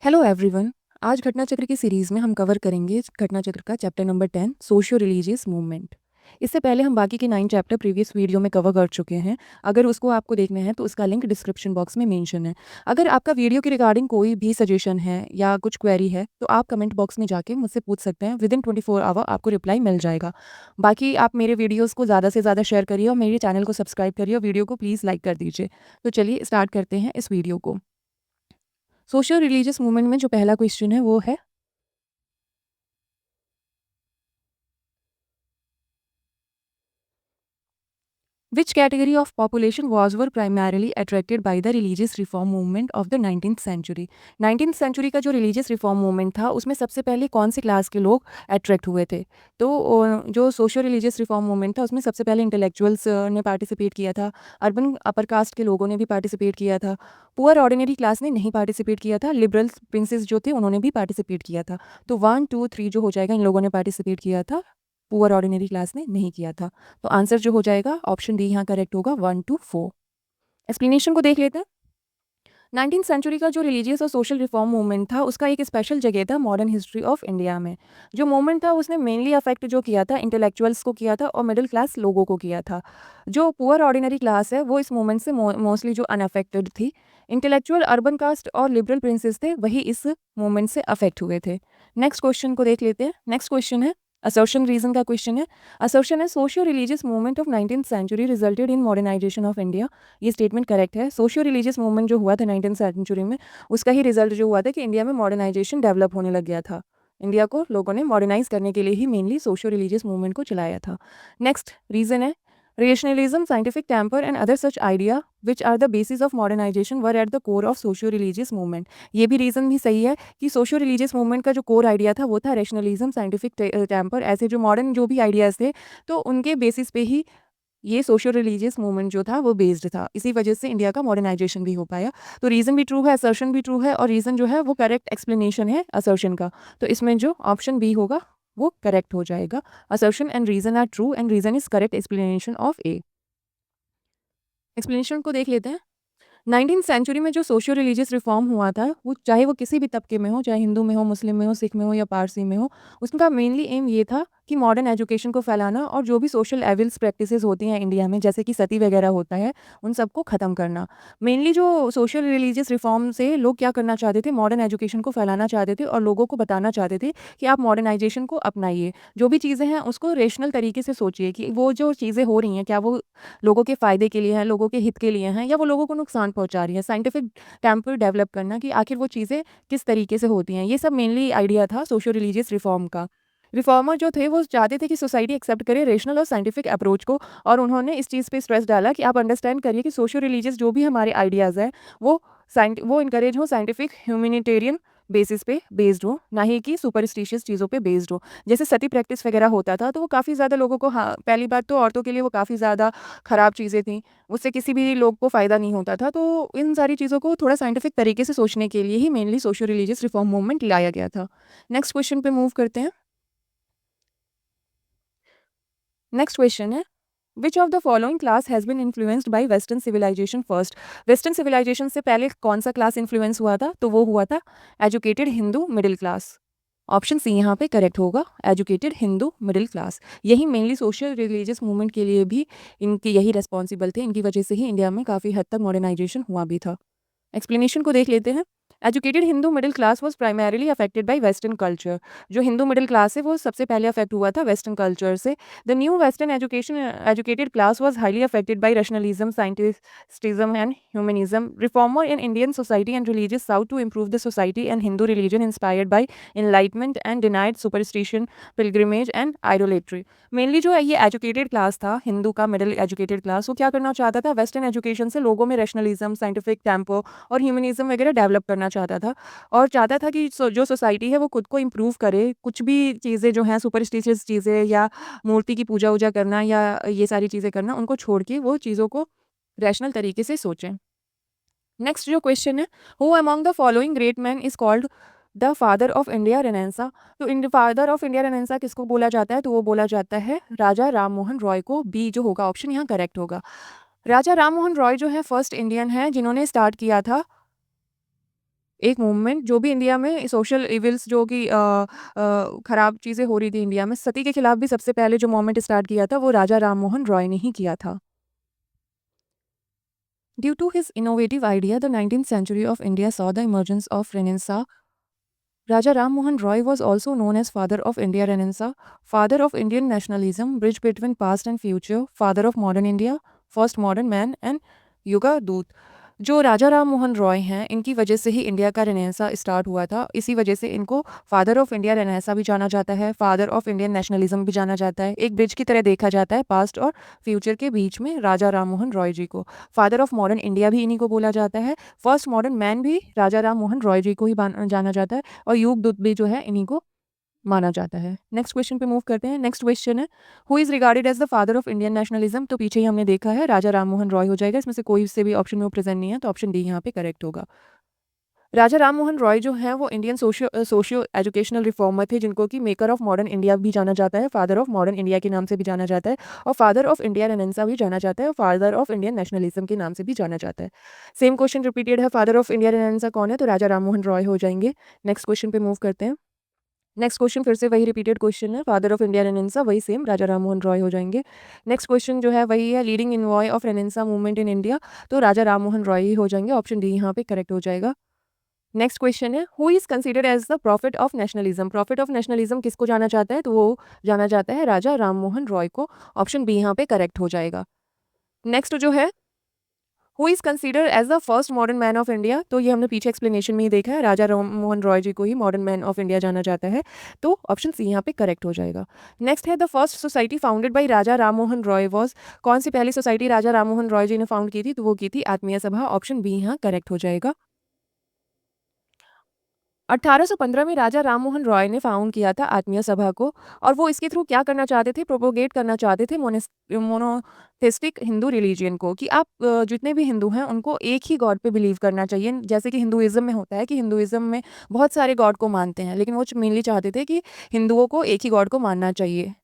Hello everyone. आज घटना चक्र की सीरीज़ में हम कवर करेंगे घटना चक्र का chapter number 10 socio religious movement. इससे पहले हम बाकी के 9 चैप्टर प्रीवियस वीडियो में कवर कर चुके हैं। अगर उसको आपको देखना है तो उसका लिंक डिस्क्रिप्शन बॉक्स में मेंशन है। अगर आपका वीडियो के रिगार्डिंग कोई भी सजेशन है या कुछ क्वेरी है तो आप कमेंट बॉक्स में जाके मुझसे पूछ सकते हैं। विदिन 24 आवर आपको रिप्लाई मिल जाएगा। बाकी आप मेरे वीडियोज़ को ज़्यादा से ज़्यादा शेयर करिए और मेरे चैनल को सब्सक्राइब करिए और वीडियो को प्लीज़ लाइक कर दीजिए। तो चलिए स्टार्ट करते हैं इस वीडियो को। सोशियो रिलीजियस मूवमेंट में जो पहला क्वेश्चन है वो है, which category of population were primarily attracted by the religious reform movement of the 19th century? 19th century का जो रिलीजियस रिफॉर्म मूवमेंट था उसमें सबसे पहले कौन से क्लास के लोग अट्रैक्ट हुए थे? तो जो सोशियो रिलीजियस रिफॉर्म मूवमेंट था उसमें सबसे पहले इंटेलेक्चुअल्स ने पार्टिसिपेट किया था। अर्बन अपर कास्ट के लोगों ने भी पार्टिसिपेट किया था। पुअर ऑर्डिनरी क्लास ने नहीं पार्टिसिपेट किया था। लिबरल प्रिंसेस जो थे उन्होंने भी पार्टिसिपेट किया था। तो 1, 2, 3 जो हो जाएगा, इन लोगों ने पार्टिसिपेट किया था। पुअर ऑर्डिनरी क्लास ने नहीं किया था। तो आंसर जो हो जाएगा ऑप्शन डी यहाँ करेक्ट होगा, 1 to 4। एक्सप्लेनेशन को देख लेते हैं। 19th सेंचुरी का जो रिलीजियस और सोशल रिफॉर्म मूवमेंट था उसका एक स्पेशल जगह था मॉडर्न हिस्ट्री ऑफ इंडिया में। जो मूवमेंट था उसने मेनली अफेक्ट जो किया था इंटेलेक्चुअल्स को किया था और मिडिल क्लास लोगों को किया था। जो पुअर ऑर्डिनरी क्लास है वो इस मूवमेंट से मोस्टली जो अनअफेक्टेड थी। इंटेलेक्चुअल अर्बन कास्ट और लिबरल प्रिंसेस थे वही इस मूवमेंट से अफेक्ट हुए थे। नेक्स्ट क्वेश्चन को देख लेते हैं। नेक्स्ट क्वेश्चन है असर्शन रीजन का क्वेश्चन है। असर्शन है socio religious movement of 19th century resulted in modernization of India. ये स्टेटमेंट करेक्ट है। सोशियो रिलीजियस मूवमेंट जो हुआ था 19th सेंचुरी में उसका ही रिजल्ट जो हुआ था कि इंडिया में मॉडर्नाइजेशन डेवलप होने लग गया था। इंडिया को लोगों ने मॉडर्नाइज करने के लिए ही मेनली सोशियो रिलीजियस मूवमेंट को चलाया था। नेक्स्ट रीजन है rationalism, scientific temper and other such idea which are the basis of modernization were at the core of socio-religious movement। ये भी रीज़न भी सही है कि सोशियो रिलीजियस मूवमेंट का जो कोर आइडिया था वो था रेशनलिज्म, साइंटिफिक टेम्पर, ऐसे जो मॉडर्न जो भी आइडियाज़ थे तो उनके बेसिस पे ही ये सोशियो रिलीजियस मूवमेंट जो था वो बेस्ड था। इसी वजह से इंडिया का मॉडर्नाइजेशन भी हो पाया। तो रीज़न भी ट्रू है, असर्शन भी ट्रू है और रीज़न जो है वो करेक्ट एक्सप्लेनेशन है असर्शन का। तो इसमें जो ऑप्शन बी होगा वो करेक्ट हो जाएगा। Assertion and reason are true and reason is correct explanation of A. Explanation को देख लेते हैं। 19th सेंचुरी में जो सोशियो रिलीजियस रिफॉर्म हुआ था वो चाहे वो किसी भी तबके में हो, चाहे हिंदू में हो, मुस्लिम में हो, सिख में हो या पारसी में हो, उसका मेनली एम ये था कि मॉडर्न एजुकेशन को फैलाना और जो भी सोशल एविल्स प्रैक्टिसेस होती हैं इंडिया में जैसे कि सती वगैरह होता है उन सबको ख़त्म करना। मेनली जो सोशल रिलीजियस रिफॉर्म से लोग क्या करना चाहते थे, मॉडर्न एजुकेशन को फैलाना चाहते थे और लोगों को बताना चाहते थे कि आप मॉडर्नाइजेशन को अपनाइए। जो भी चीज़ें हैं उसको रेशनल तरीके से सोचिए कि वो जो चीज़ें हो रही हैं क्या वो लोगों के फ़ायदे के लिए हैं, लोगों के हित के लिए हैं या वो लोगों को नुकसान पहुँचा रही हैं। साइंटिफिक टेम्पर डेवलप करना कि आखिर वो चीज़ें किस तरीके से होती हैं। ये सब मेनली आइडिया था सोशियो रिलीजियस रिफॉर्म का। रिफॉर्मर जो थे वो चाहते थे कि सोसाइटी एक्सेप्ट करे रेशनल और साइंटिफिक अप्रोच को और उन्होंने इस चीज़ पे स्ट्रेस डाला कि आप अंडरस्टैंड करिए कि सोशियो रिलीजियस जो भी हमारे आइडियाज़ हैं वो इनकरेज हो साइंटिफिक ह्यूमैनिटेरियन बेसिस पे बेस्ड हो, ना ही कि सुपरस्टिशियस चीज़ों पे बेस्ड हो। जैसे सती प्रैक्टिस वगैरह होता था तो वो काफ़ी ज़्यादा लोगों को, हाँ, पहली बात तो औरतों के लिए वो काफ़ी ज़्यादा ख़राब चीज़ें थी। उससे किसी भी लोग को फ़ायदा नहीं होता था। तो इन सारी चीज़ों को थोड़ा साइंटिफिक तरीके से सोचने के लिए ही mainly socio religious reform movement लाया गया था। नेक्स्ट क्वेश्चन पे मूव करते हैं। नेक्स्ट क्वेश्चन है which of the following class has been influenced by western civilization first. Western civilization से पहले कौन सा क्लास इन्फ्लुएंस हुआ था? तो वो हुआ था educated Hindu middle class. Option C यहाँ पे करेक्ट होगा, एजुकेटेड हिंदू मिडिल क्लास। यही मेनली सोशल रिलीजियस मूवमेंट के लिए भी इनकी यही रिस्पॉन्सिबल थे। इनकी वजह से ही इंडिया में काफ़ी हद तक मॉडर्नाइजेशन हुआ भी था। एक्सप्लेनेशन को देख लेते हैं। Educated Hindu middle class was primarily affected by western culture. जो हिंदू मिडिल क्लास है वो सबसे पहले अफेक्ट हुआ था वेस्टर्न कल्चर से। The new western education educated class was highly affected by rationalism, scientism and humanism. Reformer in Indian society and religious sought to improve the society and Hindu religion inspired by enlightenment and denied superstition, pilgrimage and idolatry। Mainly जो है ये educated class था हिंदू का, middle educated class, वो क्या करना चाहता था, वेस्टर्न एजुकेशन से लोगों में रैशनलिज्म, साइंटिफिक टेम्पो और ह्यूमनिज्म वगैरह डेवलप करना चाहता था और चाहता था कि जो सोसाइटी है वो खुद को इम्प्रूव करे। कुछ भी चीज़ें जो हैं सुपरस्टिशियस चीज़ें या मूर्ति की पूजा वूजा करना या ये सारी चीज़ें करना उनको छोड़ के वो चीज़ों को रैशनल तरीके से सोचें। नेक्स्ट जो क्वेश्चन है, who among the following great man is called the father of India Renaissance. तो इन फादर ऑफ इंडिया रेनेसा किसको बोला जाता है? तो वो बोला जाता है राजा राम मोहन रॉय को। बी जो होगा ऑप्शन यहाँ करेक्ट होगा। राजा राम मोहन रॉय जो है फर्स्ट इंडियन है जिन्होंने स्टार्ट किया था एक मूवमेंट जो भी इंडिया में सोशल इविल्स जो कि खराब चीज़ें हो रही थी इंडिया में, सती के खिलाफ भी सबसे पहले जो मूवमेंट स्टार्ट किया था वो राजा राम मोहन रॉय ने ही किया था। Due to his innovative idea, the 19th century of India saw the emergence of Renaissance. Raja Ram Mohan Roy was also known as Father of India Renaissance, Father of Indian nationalism, bridge between past and future, Father of modern India, first modern man and युगा दूत। जो राजा राम मोहन रॉय हैं, इनकी वजह से ही India का Renaissance start हुआ था। इसी वजह से इनको फादर ऑफ इंडिया रेनेसा भी जाना जाता है, फादर ऑफ इंडियन नेशनलिज्म भी जाना जाता है। एक ब्रिज की तरह देखा जाता है पास्ट और फ्यूचर के बीच में राजा राम मोहन रॉय जी को। फादर ऑफ मॉडर्न इंडिया भी इन्हीं को बोला जाता है। फर्स्ट मॉडर्न मैन भी राजा राम मोहन रॉय जी को ही जाना जाता है और युग दूत भी जो है इन्हीं को माना जाता है। नेक्स्ट क्वेश्चन पे मूव करते हैं। नेक्स्ट क्वेश्चन है, who is regarded as the father of Indian nationalism. तो पीछे ही हमने देखा है राजा राम मोहन रॉय हो जाएगा। इसमें से कोई से भी ऑप्शन में वो प्रेजेंट नहीं है, तो ऑप्शन डी यहाँ पे करेक्ट होगा। राजा राम मोहन रॉय जो हैं वो इंडियन सोशियो एजुकेशनल रिफॉर्मर थे, जिनको कि मेकर ऑफ मॉडर्न इंडिया भी जाना जाता है, फादर ऑफ मॉडर्न इंडिया के नाम से भी जाना जाता है और फादर ऑफ इंडिया रेनेसा भी जाना जाता है और फादर ऑफ इंडियन नेशनलिज्म के नाम से भी जाना जाता है। सेम क्वेश्चन रिपीटेड है, फादर ऑफ इंडिया रेनेसा कौन है, तो राजा राम मोहन रॉय हो जाएंगे। नेक्स्ट क्वेश्चन पे मूव करते हैं। नेक्स्ट क्वेश्चन फिर से वही रिपीटेड क्वेश्चन है, फादर ऑफ इंडिया रेनेसा वही सेम राजा राम मोहन रॉय हो जाएंगे। नेक्स्ट क्वेश्चन जो है वही है, leading envoy of Renaissance movement in India, तो राजा राम मोहन रॉय ही हो जाएंगे। ऑप्शन डी यहाँ पे करेक्ट हो जाएगा। नेक्स्ट क्वेश्चन है, who is considered as the prophet of nationalism. Prophet of nationalism किसको जाना जाता है, तो वो जाना जाता है राजा राम मोहन रॉय को। ऑप्शन बी यहाँ पे करेक्ट हो जाएगा। नेक्स्ट जो है, who is consider as the first modern man of India, तो ये हमने पीछे एक्सप्लेनेशन में ही देखा है, राजा राम मोहन रॉय जी को ही मॉडर्न मैन ऑफ इंडिया जाना जाता है, तो ऑप्शन सी यहाँ पे करेक्ट हो जाएगा। नेक्स्ट है, the first society founded by Raja Ram Mohan Roy was. कौन सी पहली सोसाइटी राजा राम मोहन रॉय जी ने फाउंड की थी, तो वो की थी आत्मीय सभा। ऑप्शन बी यहाँ करेक्ट हो जाएगा। 1815 में राजा राम मोहन रॉय ने फाउंड किया था आत्मीय सभा को, और वो इसके थ्रू क्या करना चाहते थे, प्रोपोगेट करना चाहते थे मोनोथेस्टिक हिंदू रिलीजियन को, कि आप जितने भी हिंदू हैं उनको एक ही गॉड पे बिलीव करना चाहिए। जैसे कि हिंदुइज्म में होता है कि हिंदुइज्म में बहुत सारे गॉड को मानते हैं, लेकिन वो मेनली चाहते थे कि हिंदुओं को एक ही गॉड को मानना चाहिए।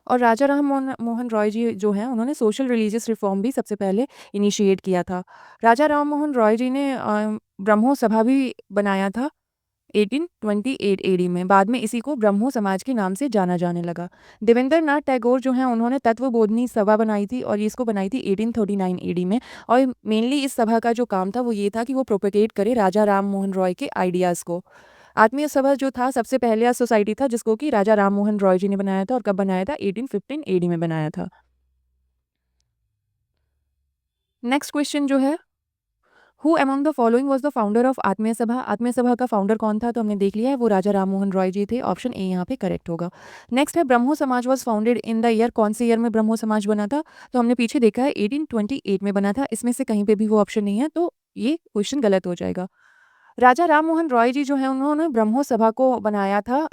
और राजा राम मोहन रॉय जी जो हैं उन्होंने सोशल रिलीजियस रिफॉर्म भी सबसे पहले इनिशिएट किया था। राजा राम मोहन रॉय जी ने ब्रह्मो सभा भी बनाया था 1828 एडी में। बाद में इसी को ब्रह्मो समाज के नाम से जाना जाने लगा। देवेंद्र नाथ टैगोर जो हैं उन्होंने तत्वबोधिनी सभा बनाई थी और ये इसको बनाई थी 1839 एडी में, और मेनली इस सभा का जो काम था वो ये था कि वो प्रोपेगेट करे राजा राम मोहन रॉय के आइडियाज़ को। आत्मीय सभा जो था सबसे पहले सोसाइटी था जिसको कि राजा राम मोहन रॉय जी ने बनाया था, और कब बनाया था, 1815 एडी में बनाया था। नेक्स्ट क्वेश्चन जो है, who among the following was the founder of आत्मीय सभा। आत्मीय सभा का फाउंडर कौन था, तो हमने देख लिया है, वो राजा राम मोहन रॉय जी थे। ऑप्शन ए यहाँ पे करेक्ट होगा। नेक्स्ट है, ब्रह्मो समाज was founded in the year. कौन से ईयर में ब्रह्मो समाज बना था, तो हमने पीछे देखा है 1828 में बना था। इसमें से कहीं पे भी वो ऑप्शन नहीं है, तो ये क्वेश्चन गलत हो जाएगा। राजा राम मोहन रॉय जी जो है उन्होंने ब्रह्मो सभा को बनाया था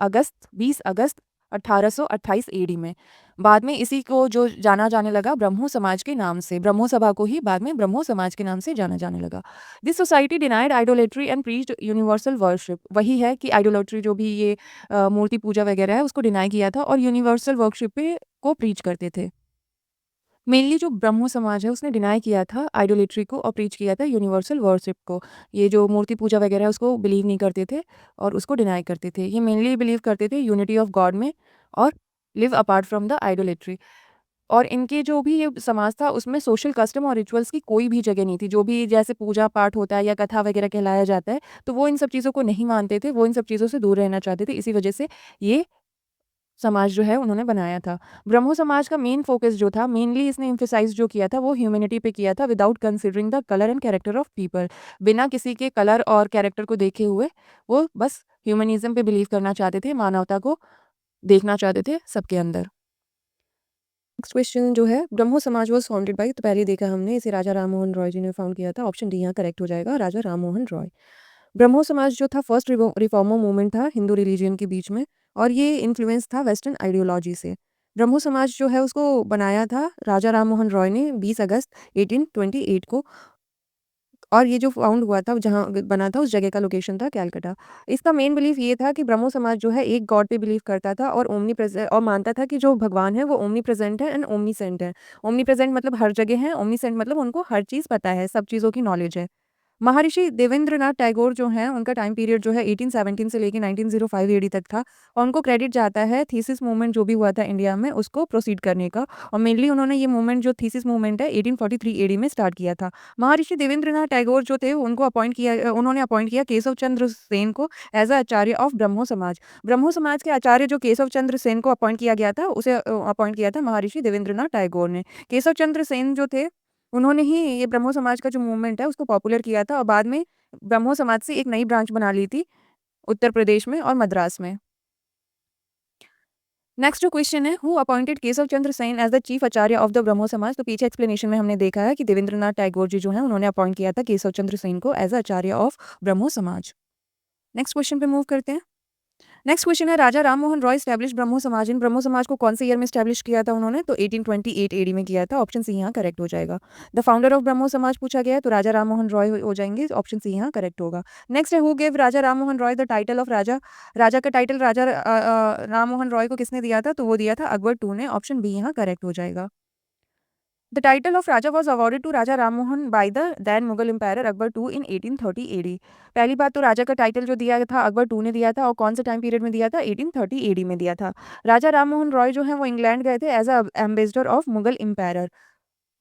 20 अगस्त 1828 एडी में। बाद में इसी को जो जाना जाने लगा ब्रह्मो समाज के नाम से, ब्रह्मो सभा को ही बाद में ब्रह्मो समाज के नाम से जाना जाने लगा। This society denied idolatry and preached universal worship. वही है कि आइडोलेट्री जो भी ये मूर्ति पूजा वगैरह है उसको डिनाई किया था और यूनिवर्सल वर्शिप पे को प्रीच करते थे। मेनली जो ब्रह्मो समाज है उसने डिनाई किया था आइडोलेट्री को और प्रीच किया था यूनिवर्सल वर्शिप को। ये जो मूर्ति पूजा वगैरह है उसको बिलीव नहीं करते थे और उसको डिनाई करते थे। ये मेनली बिलीव करते थे यूनिटी ऑफ गॉड में और live apart from the idolatry. और इनके जो भी ये समाज था उसमें सोशल कस्टम और रिचुअल्स की कोई भी जगह नहीं थी। जो भी जैसे पूजा पाठ होता है या कथा वगैरह कहलाया जाता है, तो वो इन सब चीज़ों को नहीं मानते थे, वो इन सब चीज़ों से दूर रहना चाहते थे। इसी वजह से ये समाज जो है उन्होंने बनाया था। ब्रह्मो समाज का मेन फोकस जो था, मेनली इसने एम्फेसाइज जो किया था वो ह्यूमैनिटी पे किया था, without considering the colour and character of people. बिना किसी के कलर और कैरेक्टर को देखे हुए वो बस ह्यूमनिज्म पे बिलीव करना चाहते थे, मानवता को देखना चाहते थे सबके अंदर। नेक्स्ट क्वेश्चन जो है, ब्रह्मो समाज वाज फाउंडेड बाय, तो पहले देखा हमने, इसे राजा राम मोहन रॉय जी ने फाउंड किया था। ऑप्शन डी यहाँ करेक्ट हो जाएगा, राजा राम मोहन रॉय। ब्रह्मो समाज जो था फर्स्ट रिफॉर्मर मूवमेंट था हिंदू रिलीजन के बीच में, और ये इन्फ्लुएंस था वेस्टर्न आइडियोलॉजी से। ब्रह्मो समाज जो है उसको बनाया था राजा राम मोहन रॉय ने 20 अगस्त 1828 को, और ये जो फाउंड हुआ था जहाँ बना था उस जगह का लोकेशन था कैलकाटा। इसका मेन बिलीफ ये था कि ब्रह्मो समाज जो है एक गॉड पे बिलीव करता था और ओमनी प्रेजेंट, और मानता था कि जो भगवान है वो ओमनी प्रेजेंट है एंड ओमनी सेंट है। ओमनी प्रेजेंट मतलब हर जगह है, ओमनी सेंट मतलब उनको हर चीज़ पता है, सब चीज़ों की नॉलेज है। महर्षि देवेंद्रनाथ टैगोर जो हैं, उनका टाइम पीरियड जो है 1817 से लेके 1905 एडी तक था और उनको क्रेडिट जाता है थीसिस मूवमेंट जो भी हुआ था इंडिया में, उसको प्रोसीड करने का और मेनली उन्होंने ये मूवमेंट जो थीसिस मूवमेंट है 1843 एडी में स्टार्ट किया था। महर्षि देवेंद्रनाथ टैगोर जो थे, उनको उन्होंने अपॉइंट किया केशव चंद्र सेन को as a Acharya of Brahmo Samaj. Brahmo समाज के आचार्य जो केशव चंद्र सेन को अपॉइंट किया गया था, उसे अपॉइंट किया था महर्षि देवेंद्रनाथ टैगोर ने। केशव चंद्र सेन जो थे, उन्होंने ही ये ब्रह्मो समाज का जो मूवमेंट है उसको पॉपुलर किया था और बाद में ब्रह्मो समाज से एक नई ब्रांच बना ली थी उत्तर प्रदेश में और मद्रास में। नेक्स्ट जो क्वेश्चन है, who appointed Keshab Chandra Sen as the chief Acharya of the Brahmo Samaj. तो पीछे एक्सप्लेनेशन में हमने देखा है कि देवेंद्रनाथ टैगोर जी जो हैं, उन्होंने अपॉइंट किया था केशव चंद्र सेन को एज आचार्य ऑफ ब्रह्मो समाज। नेक्स्ट क्वेश्चन पे मूव करते हैं। नेक्स्ट क्वेश्चन है, राजा राम मोहन रॉय एस्टैब्लिश ब्रह्मो समाज। इन ब्रह्मो समाज को कौन से ईयर में एस्टैब्लिश किया था उन्होंने? तो 1828 एडी में किया था। ऑप्शन सी यहाँ करेक्ट हो जाएगा। द फाउंडर ऑफ ब्रह्मो समाज पूछा गया है तो राजा राम मोहन रॉय हो जाएंगे। ऑप्शन सी यहाँ करेक्ट होगा। नेक्स्ट है, who gave Raja Ram Mohan Roy the title of Raja. Raja का टाइटल राजा राम मोहन रॉय को किसने दिया था? तो वो दिया था अकबर टू ने। ऑप्शन बी यहाँ करेक्ट हो जाएगा। The title of Raja was awarded to Raja Ram Mohan by the then Mughal Emperor Akbar II in 1830 AD। पहली बात तो राजा का टाइटल जो दिया था अकबर टू ने दिया था और कौन से टाइम पीरियड में दिया था? 1830 एडी में दिया था। राजा राम मोहन रॉय जो हैं वो इंग्लैंड गए थे as a ambassador of Mughal empire.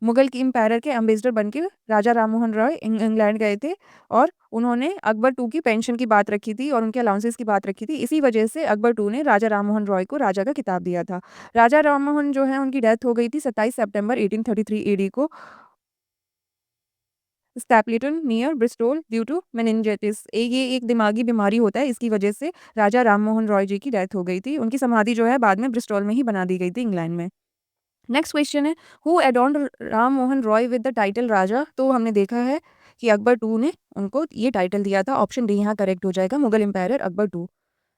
Mughal के एम्पायर के एम्बेसडर बनके राजा राममोहन रॉय इंग्लैंड गए थे और उन्होंने अकबर टू की पेंशन की बात रखी थी और उनके अलाउंसेस की बात रखी थी। इसी वजह से अकबर टू ने राजा राममोहन रॉय को राजा का खिताब दिया था। राजा राममोहन जो है उनकी डेथ हो गई थी 27 सितंबर 1833 एडी को Stapleton near Bristol due to meningitis. ये एक दिमागी बीमारी होता है, इसकी वजह से राजा राममोहन रॉय जी की डेथ हो गई थी। उनकी समाधि जो है बाद में ब्रिस्टोल में ही बना दी गई थी इंग्लैंड में। नेक्स्ट क्वेश्चन है, who adorned Ram Mohan Roy with the title Raja. तो हमने देखा है कि अकबर टू ने उनको ये टाइटल दिया था। ऑप्शन डी यहाँ करेक्ट हो जाएगा, Mughal empire Akbar two.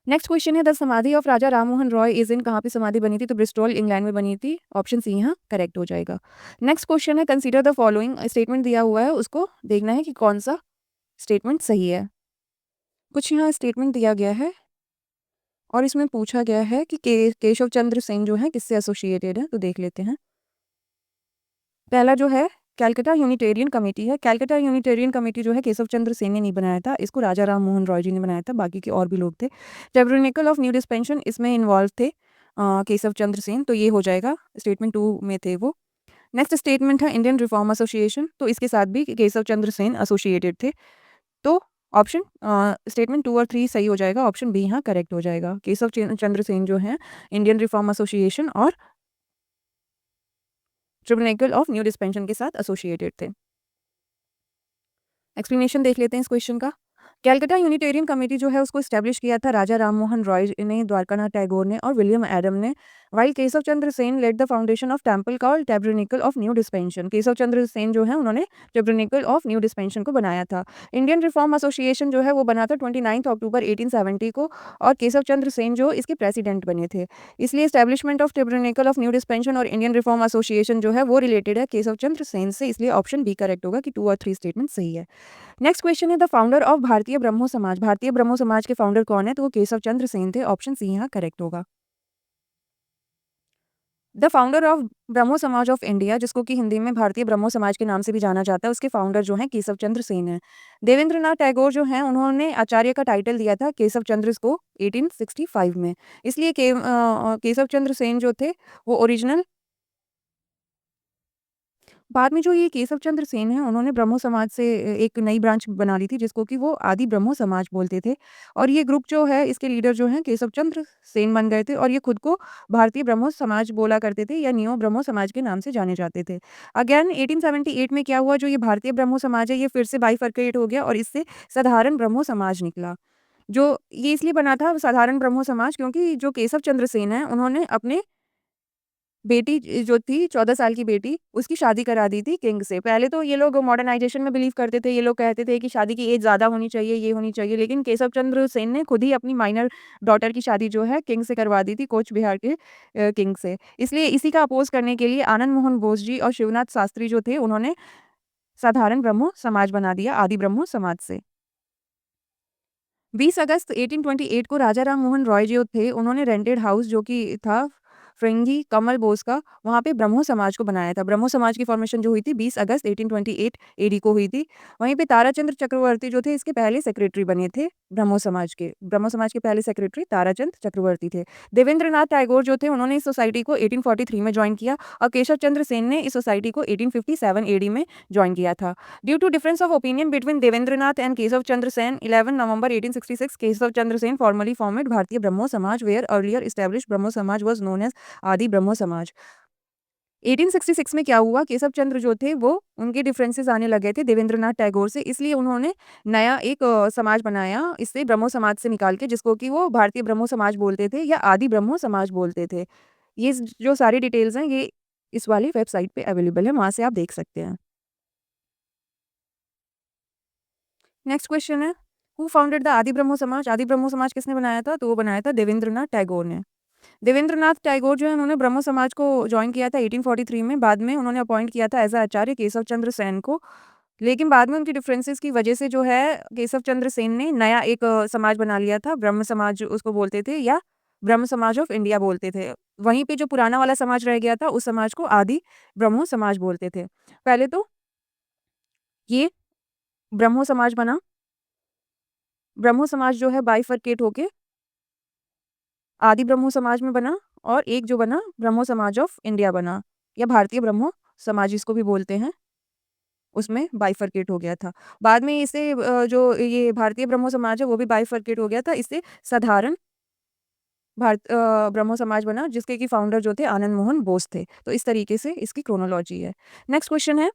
Next question है, the samadhi of Raja Ram Mohan Roy is in कहाँ पे समाधि बनी थी? तो ब्रिस्टोल इंग्लैंड में बनी थी। ऑप्शन सी यहाँ करेक्ट हो जाएगा। नेक्स्ट क्वेश्चन है, कंसीडर द फॉलोइंग। स्टेटमेंट दिया हुआ है, उसको देखना है कि कौन सा स्टेटमेंट सही है। कुछ यहाँ स्टेटमेंट दिया गया है और इसमें पूछा गया है कि केशव चंद्र सेन जो है किससे एसोसिएटेड है, तो देख लेते हैं। पहला जो है कैलकाटा यूनिटेरियन कमेटी है। कैलकाटा यूनिटेरियन कमेटी जो है केशव चंद्र सेन ने नहीं बनाया था, इसको राजा राम मोहन रॉय जी ने बनाया था, बाकी के और भी लोग थे। टेबरनेकल ऑफ न्यू डिस्पेंशन, इसमें इन्वॉल्व थे केशव चंद्र सेन, तो ये हो जाएगा, स्टेटमेंट 2 में थे वो। नेक्स्ट स्टेटमेंट है इंडियन रिफॉर्म एसोसिएशन, तो इसके साथ भी केशव चंद्र सेन एसोसिएटेड थे। तो ऑप्शन स्टेटमेंट 2 और 3 सही हो जाएगा। ऑप्शन बी यहाँ करेक्ट हो जाएगा। केशव चंद्र सेन जो है इंडियन रिफॉर्म एसोसिएशन और ट्रिब्यूनल ऑफ न्यू डिस्पेंशन के साथ एसोसिएटेड थे। एक्सप्लेनेशन देख लेते हैं इस क्वेश्चन का। कैलकाटा यूनिटेरियन कमेटी जो है उसको एस्टैब्लिश किया था राजा राममोहन रॉय ने, द्वारकानाथ टैगोर ने और विलियम एडम ने। While Keshab Chandra Sen laid the foundation of temple called tabernacle of new dispensation. Keshab Chandra Sen जो है उन्होंने टैबरनेकल ऑफ न्यू डिस्पेंशन को बनाया था। इंडियन रिफॉर्म एसोसिएशन जो है वो बना था 29 अक्टूबर 1870 को और केशव चंद्र सेन जो इसके प्रेसिडेंट बने थे। इसलिए establishment of tabernacle of new dispensation और इंडियन रिफॉर्म एसोसिएशन जो है वो रिलेटेड है केशव चंद्र सेन से, इसलिए ऑप्शन बी करेक्ट होगा कि 2 और 3 स्टेटमेंट सही है। नेक्स्ट क्वेश्चन है, द फाउंडर ऑफ भारतीय ब्रह्मो समाज। भारतीय ब्रह्मो समाज के फाउंडर कौन है? तो वो केशव चंद्र सेन थे। ऑप्शन सी यहाँ करेक्ट होगा। द फाउंडर ऑफ ब्रह्मो समाज ऑफ इंडिया, जिसको कि हिंदी में भारतीय ब्रह्मो समाज के नाम से भी जाना जाता है, उसके फाउंडर जो हैं केशव चंद्र सेन है। देवेंद्रनाथ टैगोर जो हैं उन्होंने आचार्य का टाइटल दिया था केशव चंद्र को 1865 में, इसलिए केशव चंद्र सेन जो थे वो ओरिजिनल। बाद में जो ये केशव चंद्र सेन हैं, उन्होंने ब्रह्मो समाज से एक नई ब्रांच बना ली थी, जिसको कि वो आदि ब्रह्मो समाज बोलते थे और ये ग्रुप जो है, इसके लीडर जो हैं केशव चंद्र सेन बन गए थे और ये खुद को भारतीय ब्रह्मो समाज बोला करते थे या नियो ब्रह्मो समाज के नाम से जाने जाते थे। अगेन 1878 में क्या हुआ, जो ये भारतीय ब्रह्मो समाज है, ये फिर से बाइफरकेट हो गया और इससे साधारण ब्रह्मो समाज निकला। जो ये इसलिए बना था साधारण ब्रह्मो समाज, क्योंकि जो केशव चंद्र सेन हैं, उन्होंने अपने बेटी जो थी 14 साल की बेटी, उसकी शादी करा दी थी किंग से। पहले तो ये लोग मॉडर्नाइज़ेशन में बिलीव करते थे, ये लोग कहते थे कि शादी की एज ज़्यादा होनी चाहिए, ये होनी चाहिए, लेकिन केशव चंद्र सेन ने खुद ही अपनी माइनर डॉटर की शादी जो है किंग से करवा दी थी, कोच बिहार के किंग से। इसलिए इसी का अपोज़ करने के लिए आनंद मोहन बोस जी और शिवनाथ शास्त्री जो थे, उन्होंने साधारण ब्रह्मो समाज बना दिया आदि ब्रह्मो समाज से। 20 अगस्त 1828 को राजा राम मोहन रॉय जो थे, उन्होंने रेंटेड हाउस जो कि था फिरंगी कमल बोस का वहाँ पे ब्रह्मो समाज को बनाया था। ब्रह्मो समाज की फॉर्मेशन जो हुई थी 20 अगस्त 1828 एडी को हुई थी। वहीं पे ताराचंद्र चक्रवर्ती जो थे इसके पहले सेक्रेटरी बने थे ब्रह्मो समाज के। ब्रह्मो समाज के पहले सेक्रेटरी ताराचंद चक्रवर्ती थे। देवेंद्रनाथ टैगोर जो थे उन्होंने इस सोसाइटी को 1843 में जॉइन किया और केशव चंद्र सेन ने इस सोसाइटी को 1857 एडी में जॉइन किया था। Due to difference of opinion between Debendranath and Keshab Chandra Sen 11 November 1866 Keshab Chandra Sen formally formed Bharatiya Brahmo समाज वेयर अर्लियर एस्टैब्लिश्ड ब्रह्मो समाज वाज नोन एज आदि ब्रह्मो समाज। 1866 में क्या हुआ, केशव चंद्र जो थे वो उनके डिफरेंसेस आने लगे थे देवेंद्रनाथ टैगोर से, इसलिए उन्होंने नया एक समाज बनाया इससे ब्रह्मो समाज से निकाल के, जिसको कि वो भारतीय ब्रह्मो समाज बोलते थे या आदि ब्रह्मो समाज बोलते थे। ये जो सारी डिटेल्स हैं ये इस वाली वेबसाइट पे अवेलेबल है, वहां से आप देख सकते हैं। नेक्स्ट क्वेश्चन है, हु फाउंडेड द आदि ब्रह्मो समाज? आदि ब्रह्मो समाज किसने बनाया था? तो वो बनाया था देवेंद्रनाथ टैगोर ने। देवेंद्रनाथ टैगोर जो है उन्होंने ब्रह्मो समाज को ज्वाइन किया था 1843 में। बाद में उन्होंने अपॉइंट किया था एज अ आचार्य केशव चंद्र सेन को। लेकिन बाद में उनकी डिफरेंसेस की वजह से जो है केशव चंद्र सेन ने नया एक समाज बना लिया था, ब्रह्म समाज उसको बोलते थे या ब्रह्म समाज ऑफ इंडिया बोलते थे। वहीं पे जो पुराना वाला समाज रह गया था उस समाज को आदि ब्रह्मो समाज बोलते थे। पहले तो ये ब्रह्मो समाज बना, ब्रह्मो समाज जो है बाइफरकेट होके आदि ब्रह्मो समाज में बना और एक जो बना ब्रह्मो समाज ऑफ इंडिया बना या भारतीय ब्रह्मो समाज जिसको भी बोलते हैं, उसमें बाइफरकेट हो गया था। बाद में इसे जो ये भारतीय ब्रह्मो समाज है वो भी बाइफरकेट हो गया था। इससे साधारण ब्रह्मो समाज बना जिसके कि फाउंडर जो थे आनंद मोहन बोस थे। तो इस तरीके से इसकी क्रोनोलॉजी है। नेक्स्ट क्वेश्चन है,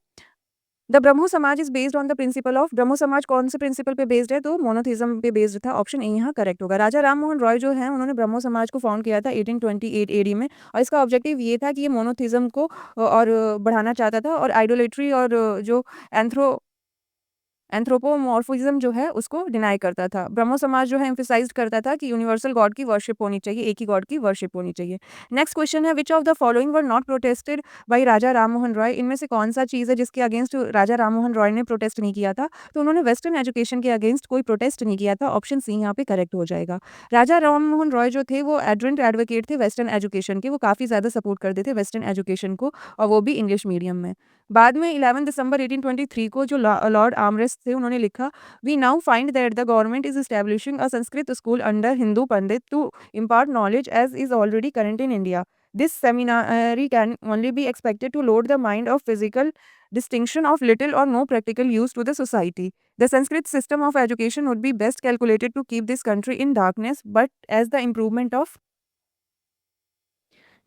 the Brahmo Samaj is based on the principle of, Brahmo Samaj कौन से प्रिंसिपल पे बेस्ड है? तो मोनोथिज्म पे बेस्ड था। ऑप्शन ए यहाँ करेक्ट होगा। राजा राम मोहन रॉय जो है उन्होंने ब्रह्मो समाज को फाउंड किया था 1828 एडी में और इसका ऑब्जेक्टिव ये था कि ये मोनोथिज्म को और बढ़ाना चाहता था और आइडोलेट्री और जो एंथ्रो एंथ्रोपोमॉर्फिज्म जो है उसको डिनाई करता था। ब्रह्मो समाज जो है एम्फसाइज करता था कि यूनिवर्सल गॉड की वर्शिप होनी चाहिए, एक ही गॉड की वर्शिप होनी चाहिए। नेक्स्ट क्वेश्चन है, which of the following were not protested by Raja Ram Mohan Roy? इनमें से कौन सा चीज़ है जिसके अगेंस्ट राजा राम मोहन रॉय ने प्रोटेस्ट नहीं किया था? तो उन्होंने वेस्टर्न एजुकेशन के अगेंस्ट कोई प्रोटेस्ट नहीं किया था। ऑप्शन सी यहाँ पे करेक्ट हो जाएगा। राजा राम मोहन रॉय जो थे वो एडरेंट एडवोकेट थे वेस्टर्न एजुकेशन के, वो काफ़ी ज़्यादा सपोर्ट करते थे वेस्टर्न एजुकेशन को और वो भी इंग्लिश मीडियम में। बाद में 11 दिसंबर 1823 को जो लॉर्ड आर्मरेस्ट थे उन्होंने लिखा, we now find that the government is establishing a Sanskrit school under Hindu Pandit to impart knowledge as is already current in India. This seminary can only be expected to load the mind of physical distinction of little or no practical use to the society. The Sanskrit system of education would be best calculated to keep this country in darkness, but as the improvement of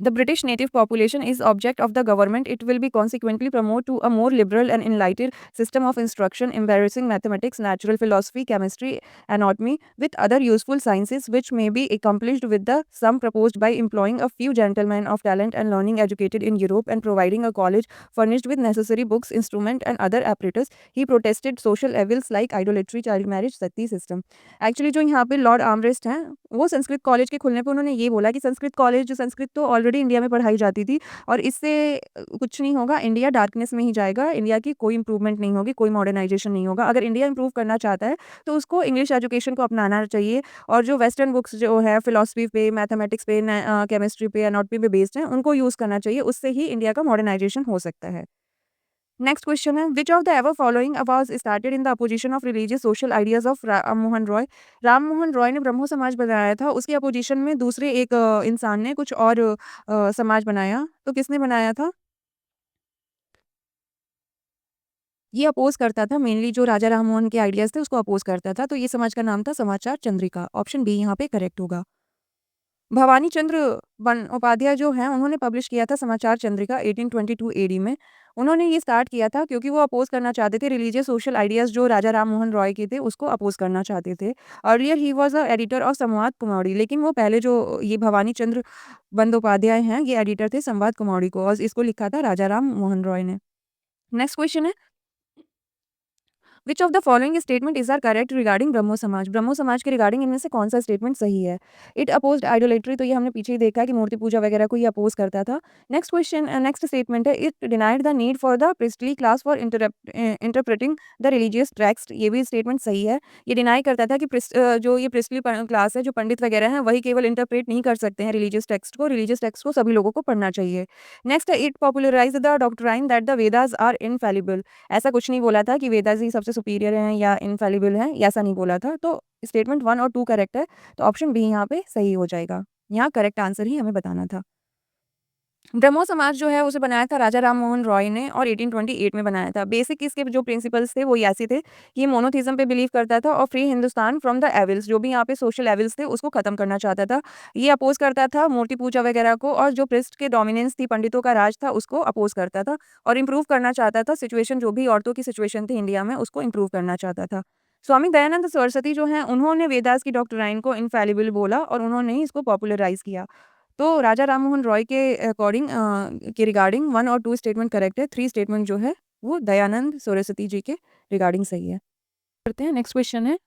the British native population is object of the government, it will be consequently promote to a more liberal and enlightened system of instruction, embarrassing mathematics, natural philosophy, chemistry, anatomy, with other useful sciences, which may be accomplished with the sum proposed by employing a few gentlemen of talent and learning educated in Europe and providing a college furnished with necessary books, instrument, and other apparatus. He protested social evils like idolatry, child marriage, sati system. Actually जो यहाँ पे Lord armrest हैं, वो Sanskrit college के खुलने पे उन्होंने ये बोला कि संस्कृत कॉलेज जो संस्कृत तो ऑलरेडी इंडिया में पढ़ाई जाती थी और इससे कुछ नहीं होगा, इंडिया डार्कनेस में ही जाएगा, इंडिया की कोई इंप्रूवमेंट नहीं होगी, कोई मॉडर्नाइजेशन नहीं होगा। अगर इंडिया इंप्रूव करना चाहता है तो उसको इंग्लिश एजुकेशन को अपनाना चाहिए और जो वेस्टर्न बुक्स जो है फिलोसफी पे, मैथमेटिक्स पे, केमिस्ट्री पे, एनाटॉमी पे बेस्ड हैं, उनको यूज़ करना चाहिए, उससे ही इंडिया का मॉडर्नाइजेशन हो सकता है। नेक्स्ट क्वेश्चन है, which of the ever following was started in the opposition of religious social ideas of Ram Mohan Roy? Ram Mohan Roy ने ब्रह्मो समाज बनाया था, उसके अपोजिशन में दूसरे एक इंसान ने कुछ और समाज बनाया। तो किसने बनाया था? ये अपोज करता था, मेनली जो राजा राम मोहन के आइडियाज थे उसको अपोज करता था। तो ये समाज का नाम था समाचार चंद्रिका। ऑप्शन बी यहाँ पे करेक्ट होगा। भवानी चंद्र बंदोपाध्याय जो हैं उन्होंने पब्लिश किया था समाचार चंद्रिका 1822 एडी में। उन्होंने ये स्टार्ट किया था क्योंकि वो अपोज़ करना चाहते थे रिलीजियस सोशल आइडियाज़ जो राजा राम मोहन रॉय के थे उसको अपोज़ करना चाहते थे। Earlier he was a editor of Samvad कुमारी, लेकिन वो पहले जो ये भवानी चंद्र बंदोपाध्याय हैं ये एडिटर थे संवाद कुमारी को और इसको लिखा था राजा राम मोहन रॉय ने। नेक्स्ट क्वेश्चन है, which of the following statement is are correct regarding Brahmo Samaj? Brahmo समाज के रिगार्डिंग इनमें से कौन सा स्टेटमेंट सही है? इट अपोज्ड आइडोलेट्री, तो ये हमने पीछे ही देखा है कि मूर्ति पूजा वगैरह को ये अपोज करता था। नेक्स्ट क्वेश्चन, नेक्स्ट स्टेटमेंट है, it denied the need for the priestly class for interpreting the religious text. ये भी स्टेटमेंट सही है। ये डिनाई करता था कि जो ये प्रिस्टली क्लास है, जो पंडित वगैरह हैं, वही केवल इंटरप्रेट नहीं कर सकते हैं रिलीजियस टेक्स्ट को सभी लोगों को पढ़ना चाहिए। नेक्स्ट है, it popularise the doctrine that the Vedas are infallible. ऐसा कुछ नहीं बोला था कि वेदास ही सबसे सुपीरियर हैं या इनफैलिबल हैं, ऐसा नहीं बोला था। तो स्टेटमेंट 1 और 2 करेक्ट है, तो ऑप्शन बी यहाँ पे सही हो जाएगा। यहाँ करेक्ट आंसर ही हमें बताना था। ब्रह्मो समाज जो है उसे बनाया था राजा राम मोहन रॉय ने और 1828 में बनाया था। बेसिक इसके जो प्रिंसिपल्स थे वो ऐसे थे कि ये मोनोथिज्म पे बिलीव करता था और free Hindustan from the evils, जो भी यहाँ पे सोशल एविल्स थे उसको खत्म करना चाहता था। ये अपोज करता था मूर्ति पूजा वगैरह को, और जो प्रिस्ट के डोमिनेंस थी, पंडितों का राज था, उसको अपोज करता था और इम्प्रूव करना चाहता था सिचुएशन, जो भी औरतों की सिचुएशन थी इंडिया में उसको इम्प्रूव करना चाहता था। स्वामी दयानंद सरस्वती जो हैं उन्होंने वेदास की डॉक्ट्राइन को इनफैलिबल बोला और उन्होंने ही इसको पॉपुलराइज किया। तो राजा राममोहन रॉय के अकॉर्डिंग के रिगार्डिंग 1 और 2 स्टेटमेंट करेक्ट है। 3 स्टेटमेंट जो है वो दयानंद सरस्वती जी के रिगार्डिंग सही है। करते हैं नेक्स्ट क्वेश्चन है,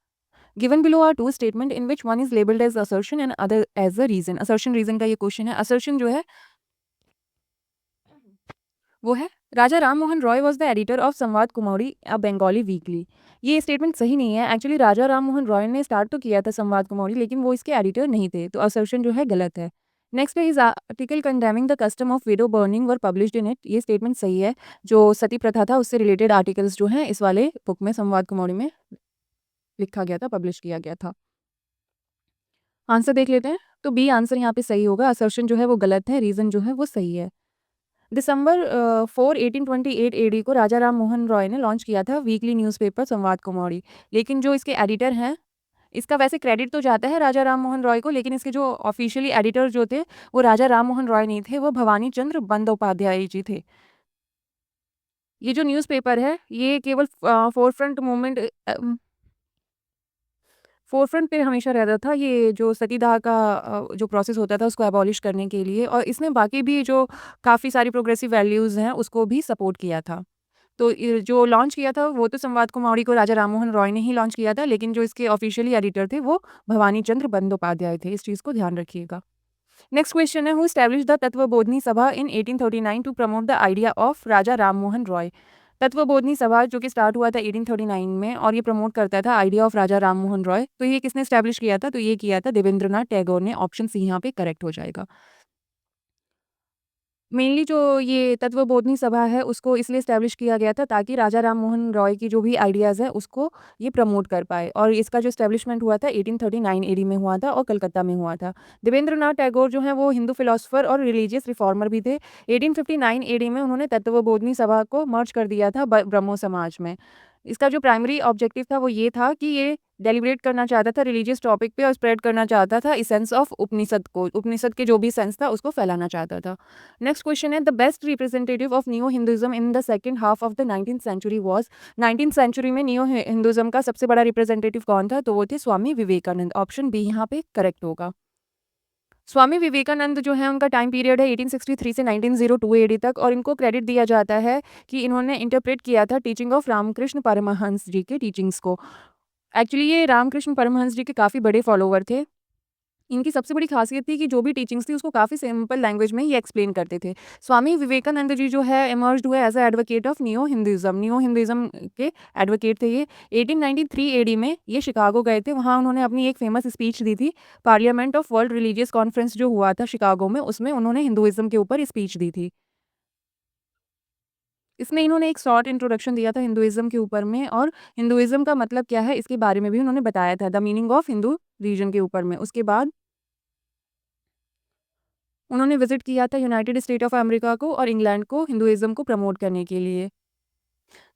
given below are 2 statement in which one is labelled as assertion and other as a reason. Assertion reason का ये क्वेश्चन है। असर्शन जो है वो है, Raja Ram Mohan Roy was the editor of Samvad Kumari a Bengali weekly. ये स्टेटमेंट सही नहीं है। एक्चुअली राजा राम मोहन रॉय ने स्टार्ट तो किया था संवाद कुमारी, लेकिन वो इसके एडिटर नहीं थे, तो असर्शन जो है गलत है। नेक्स्ट है, is article condemning the custom of window burning were published in it. ये स्टेटमेंट सही है। जो सती प्रथा था उससे रिलेटेड आर्टिकल्स जो हैं इस वाले बुक में, संवाद कुमारी में लिखा गया था, पब्लिश किया गया था। आंसर देख लेते हैं। तो बी आंसर यहाँ पे सही होगा। असर्शन जो है वो गलत है, रीजन जो है वो सही है। दिसंबर 4, 1828 एडी को राजा राम मोहन रॉय ने लॉन्च किया था वीकली न्यूज़पेपर संवाद कुमारी। लेकिन जो इसके एडिटर हैं, इसका वैसे क्रेडिट तो जाता है राजा राम मोहन रॉय को, लेकिन इसके जो ऑफिशियली एडिटर जो थे वो राजा राम मोहन रॉय नहीं थे, वो भवानी चंद्र बंदोपाध्याय जी थे। ये जो न्यूज़पेपर है ये केवल फोरफ्रंट मूवमेंट फोरफ्रंट पे हमेशा रहता था। ये जो सतीदाह का जो प्रोसेस होता था उसको एबॉलिश करने के लिए, और इसने बाकी भी जो काफ़ी सारी प्रोग्रेसिव वैल्यूज़ हैं उसको भी सपोर्ट किया था। तो ये जो लॉन्च किया था वो तो संवाद कुमारी को राजा राममोहन रॉय ने ही लॉन्च किया था, लेकिन जो इसके ऑफिशियली एडिटर थे वो भवानी चंद्र बंदोपाध्याय थे। इस चीज़ को ध्यान रखिएगा। नेक्स्ट क्वेश्चन है, who established the Tattvabodhini Sabha in 1839 to promote the idea of Raja Rammohan Roy. Tattvabodhini Sabha जो कि स्टार्ट हुआ था 1839 में और ये प्रमोट करता था आइडिया ऑफ राजा राममोहन रॉय। तो ये किसने एस्टैब्लिश किया था? तो ये किया था देवेंद्रनाथ टैगोर ने। ऑप्शन सी यहाँ पे करेक्ट हो जाएगा। मेनली जो ये तत्वबोधिनी सभा है उसको इसलिए एस्टैब्लिश किया गया था ताकि राजा राम मोहन रॉय की जो भी आइडियाज़ हैं उसको ये प्रमोट कर पाए, और इसका जो एस्टैब्लिशमेंट हुआ था 1839 एडी में हुआ था और कलकत्ता में हुआ था। देवेंद्रनाथ टैगोर जो हैं वो हिंदू फिलोसोफर और रिलीजियस रिफॉर्मर भी थे। 1859 एडी में उन्होंने तत्वबोधिनी सभा को मर्ज कर दिया था ब्रह्मो समाज में। इसका जो प्राइमरी ऑब्जेक्टिव था वो ये था कि ये डेलिब्रेट करना चाहता था रिलीजियस टॉपिक पे और स्प्रेड करना चाहता था इसेंस ऑफ उपनिषद को, उपनिषद के जो भी सेंस था उसको फैलाना चाहता था। नेक्स्ट क्वेश्चन है, the best representative of neo Hinduism in the second half of the 19th century was. 19th century में नियो हिंदुइज्म का सबसे बड़ा रिप्रेजेंटेटिव कौन था? तो वो थे स्वामी विवेकानंद। ऑप्शन बी यहाँ पे करेक्ट होगा। स्वामी विवेकानंद जो है उनका टाइम पीरियड है 1863 से 1902 एडी तक, और इनको क्रेडिट दिया जाता है कि इन्होंने इंटरप्रेट किया था टीचिंग ऑफ रामकृष्ण परमहंस जी के टीचिंग्स को। एक्चुअली ये रामकृष्ण परमहंस जी के काफ़ी बड़े फॉलोवर थे। इनकी सबसे बड़ी खासियत थी कि जो भी टीचिंग्स थी उसको काफ़ी सिंपल लैंग्वेज में ही एक्सप्लेन करते थे। स्वामी विवेकानंद जी जो है इमर्ज्ड हुए as a advocate of neo Hinduism. Neo Hinduism के एडवोकेट थे ये। 1893 एडी में ये शिकागो गए थे, वहाँ उन्होंने अपनी एक फेमस स्पीच दी थी। Parliament of world religious conference जो हुआ था शिकागो में, उसमें उन्होंने हिंदुइज्म के ऊपर स्पीच दी थी। इसमें इन्होंने एक शॉर्ट इंट्रोडक्शन दिया था हिंदुइज्म के ऊपर में, और हिंदुइज्म का मतलब क्या है इसके बारे में भी उन्होंने बताया था, the meaning of Hindu religion के ऊपर में। उसके बाद उन्होंने विजिट किया था यूनाइटेड स्टेट ऑफ अमेरिका को और इंग्लैंड को हिंदुइज्म को प्रमोट करने के लिए।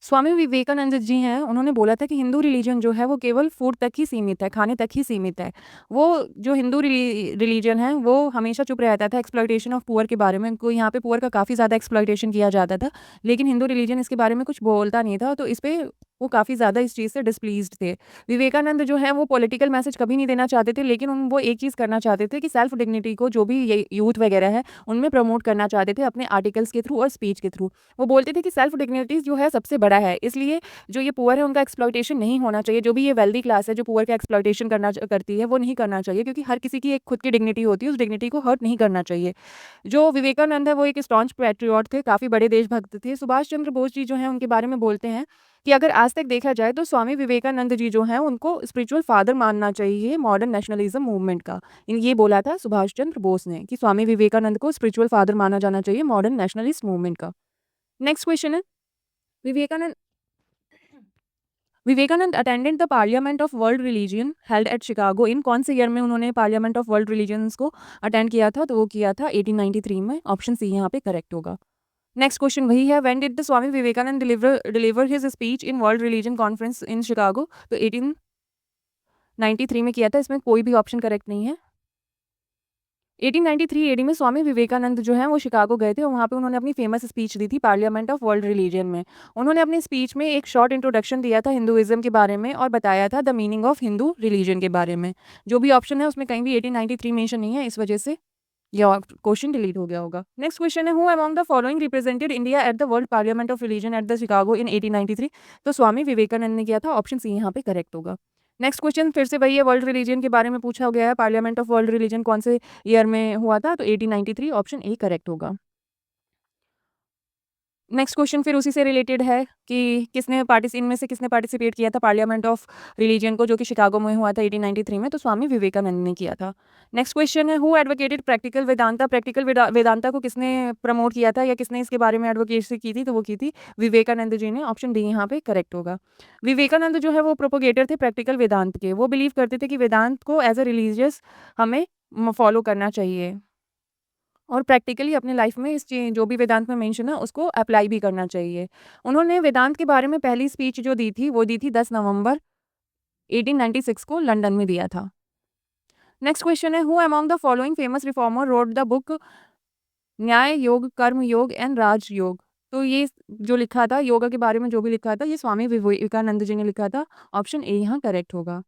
स्वामी विवेकानंद जी हैं, उन्होंने बोला था कि हिंदू रिलीजन जो है वो केवल फूड तक ही सीमित है, खाने तक ही सीमित है। वो जो हिंदू रिलीजन है वो हमेशा चुप रहता था एक्सप्लॉयटेशन ऑफ पुअर के बारे में। कोई यहाँ पे पुअर का काफ़ी ज़्यादा एक्सप्लॉयटेशन किया जाता था, लेकिन हिंदू रिलीजन इसके बारे में कुछ बोलता नहीं था। तो इस पे वो काफ़ी ज़्यादा इस चीज़ से डिस्प्लीज़्ड थे। विवेकानंद जो हैं वो पॉलिटिकल मैसेज कभी नहीं देना चाहते थे, लेकिन वो एक चीज़ करना चाहते थे कि सेल्फ डिग्निटी को जो भी ये यूथ वगैरह है, उनमें प्रमोट करना चाहते थे अपने आर्टिकल्स के थ्रू और स्पीच के थ्रू। वो बोलते थे कि सेल्फ डिग्निटी जो है सबसे बड़ा है, इसलिए जो ये पुअर है उनका एक्सप्लॉइटेशन नहीं होना चाहिए। जो भी ये वेल्दी क्लास है जो पुअर का एक्सप्लॉइटेशन करती है, वो नहीं करना चाहिए, क्योंकि हर किसी की एक खुद की डिग्निटी होती है, उस डिग्निटी को हर्ट नहीं करना चाहिए। जो विवेकानंद है वो एक स्टॉन्च पैट्रियट थे, काफ़ी बड़े देशभक्त थे। सुभाष चंद्र बोस जी जो हैं उनके बारे में बोलते हैं कि अगर आज तक देखा जाए तो स्वामी विवेकानंद जी जो हैं उनको स्पिरिचुअल फादर मानना चाहिए मॉडर्न नेशनलिज्म मूवमेंट का। ये बोला था सुभाष चंद्र बोस ने कि स्वामी विवेकानंद को स्पिरिचुअल फादर माना जाना चाहिए मॉडर्न नेशनलिस्ट मूवमेंट का। नेक्स्ट क्वेश्चन है, Vivekananda Vivekananda attended the parliament of world religion held at Chicago in कौन से ईयर में उन्होंने पार्लियामेंट ऑफ वर्ल्ड रिलीजन्स को अटेंड किया था? तो वो किया था 1893 में। ऑप्शन सी यहाँ पे करेक्ट होगा। नेक्स्ट क्वेश्चन वही है, when did the Swami Vivekananda deliver his speech in world religion conference in Chicago? तो 1893 में किया था, इसमें कोई भी ऑप्शन करेक्ट नहीं है। 1893 एडी में स्वामी विवेकानंद जो हैं वो शिकागो गए थे और वहाँ पे उन्होंने अपनी फेमस स्पीच दी थी पार्लियामेंट ऑफ वर्ल्ड रिलीजन में। उन्होंने अपनी स्पीच में एक शॉर्ट इंट्रोडक्शन दिया था हिंदुइज्म के बारे में और बताया था the meaning of Hindu religion के बारे में। जो भी ऑप्शन है उसमें कहीं भी 1893 मेंशन नहीं है, इस वजह से यह क्वेश्चन डिलीट हो गया होगा। नेक्स्ट क्वेश्चन है, who among the following represented India at the world parliament of religion at the Chicago in 1893? तो स्वामी विवेकानंद ने किया था, ऑप्शन सी यहाँ पे करेक्ट होगा। नेक्स्ट क्वेश्चन फिर से वही है, वर्ल्ड रिलीजन के बारे में पूछा गया है, पार्लियामेंट ऑफ वर्ल्ड रिलीजन कौन से ईयर में हुआ था? तो 1893, ऑप्शन ए करेक्ट होगा। नेक्स्ट क्वेश्चन फिर उसी से रिलेटेड है कि इनमें से किसने पार्टिसिपेट किया था पार्लियामेंट ऑफ रिलीजन को, जो कि शिकागो में हुआ था 1893 में? तो स्वामी विवेकानंद ने किया था। नेक्स्ट क्वेश्चन है, who advocated practical Vedanta? Practical Vedanta को किसने प्रमोट किया था या किसने इसके बारे में एडवोकेसी की थी? तो वो की थी विवेकानंद जी ने। ऑप्शन डी यहाँ पे करेक्ट होगा। विवेकानंद जो है वो प्रोपोगेटर थे प्रैक्टिकल वेदांत के। वो बिलीव करते थे कि वेदांत को एज अ रिलीजियस हमें फॉलो करना चाहिए और प्रैक्टिकली अपने लाइफ में इस चीज जो भी वेदांत में मेंशन है उसको अप्लाई भी करना चाहिए। उन्होंने वेदांत के बारे में पहली स्पीच जो दी थी वो दी थी 10 नवंबर 1896 को लंदन में दिया था। नेक्स्ट क्वेश्चन है, who among the following famous reformer road the book न्याय योग, कर्म योग एंड राज योग? तो ये जो लिखा था योगा के बारे में, जो भी लिखा था, ये स्वामी विवेकानंद जी ने लिखा था। ऑप्शन ए यहाँ करेक्ट होगा।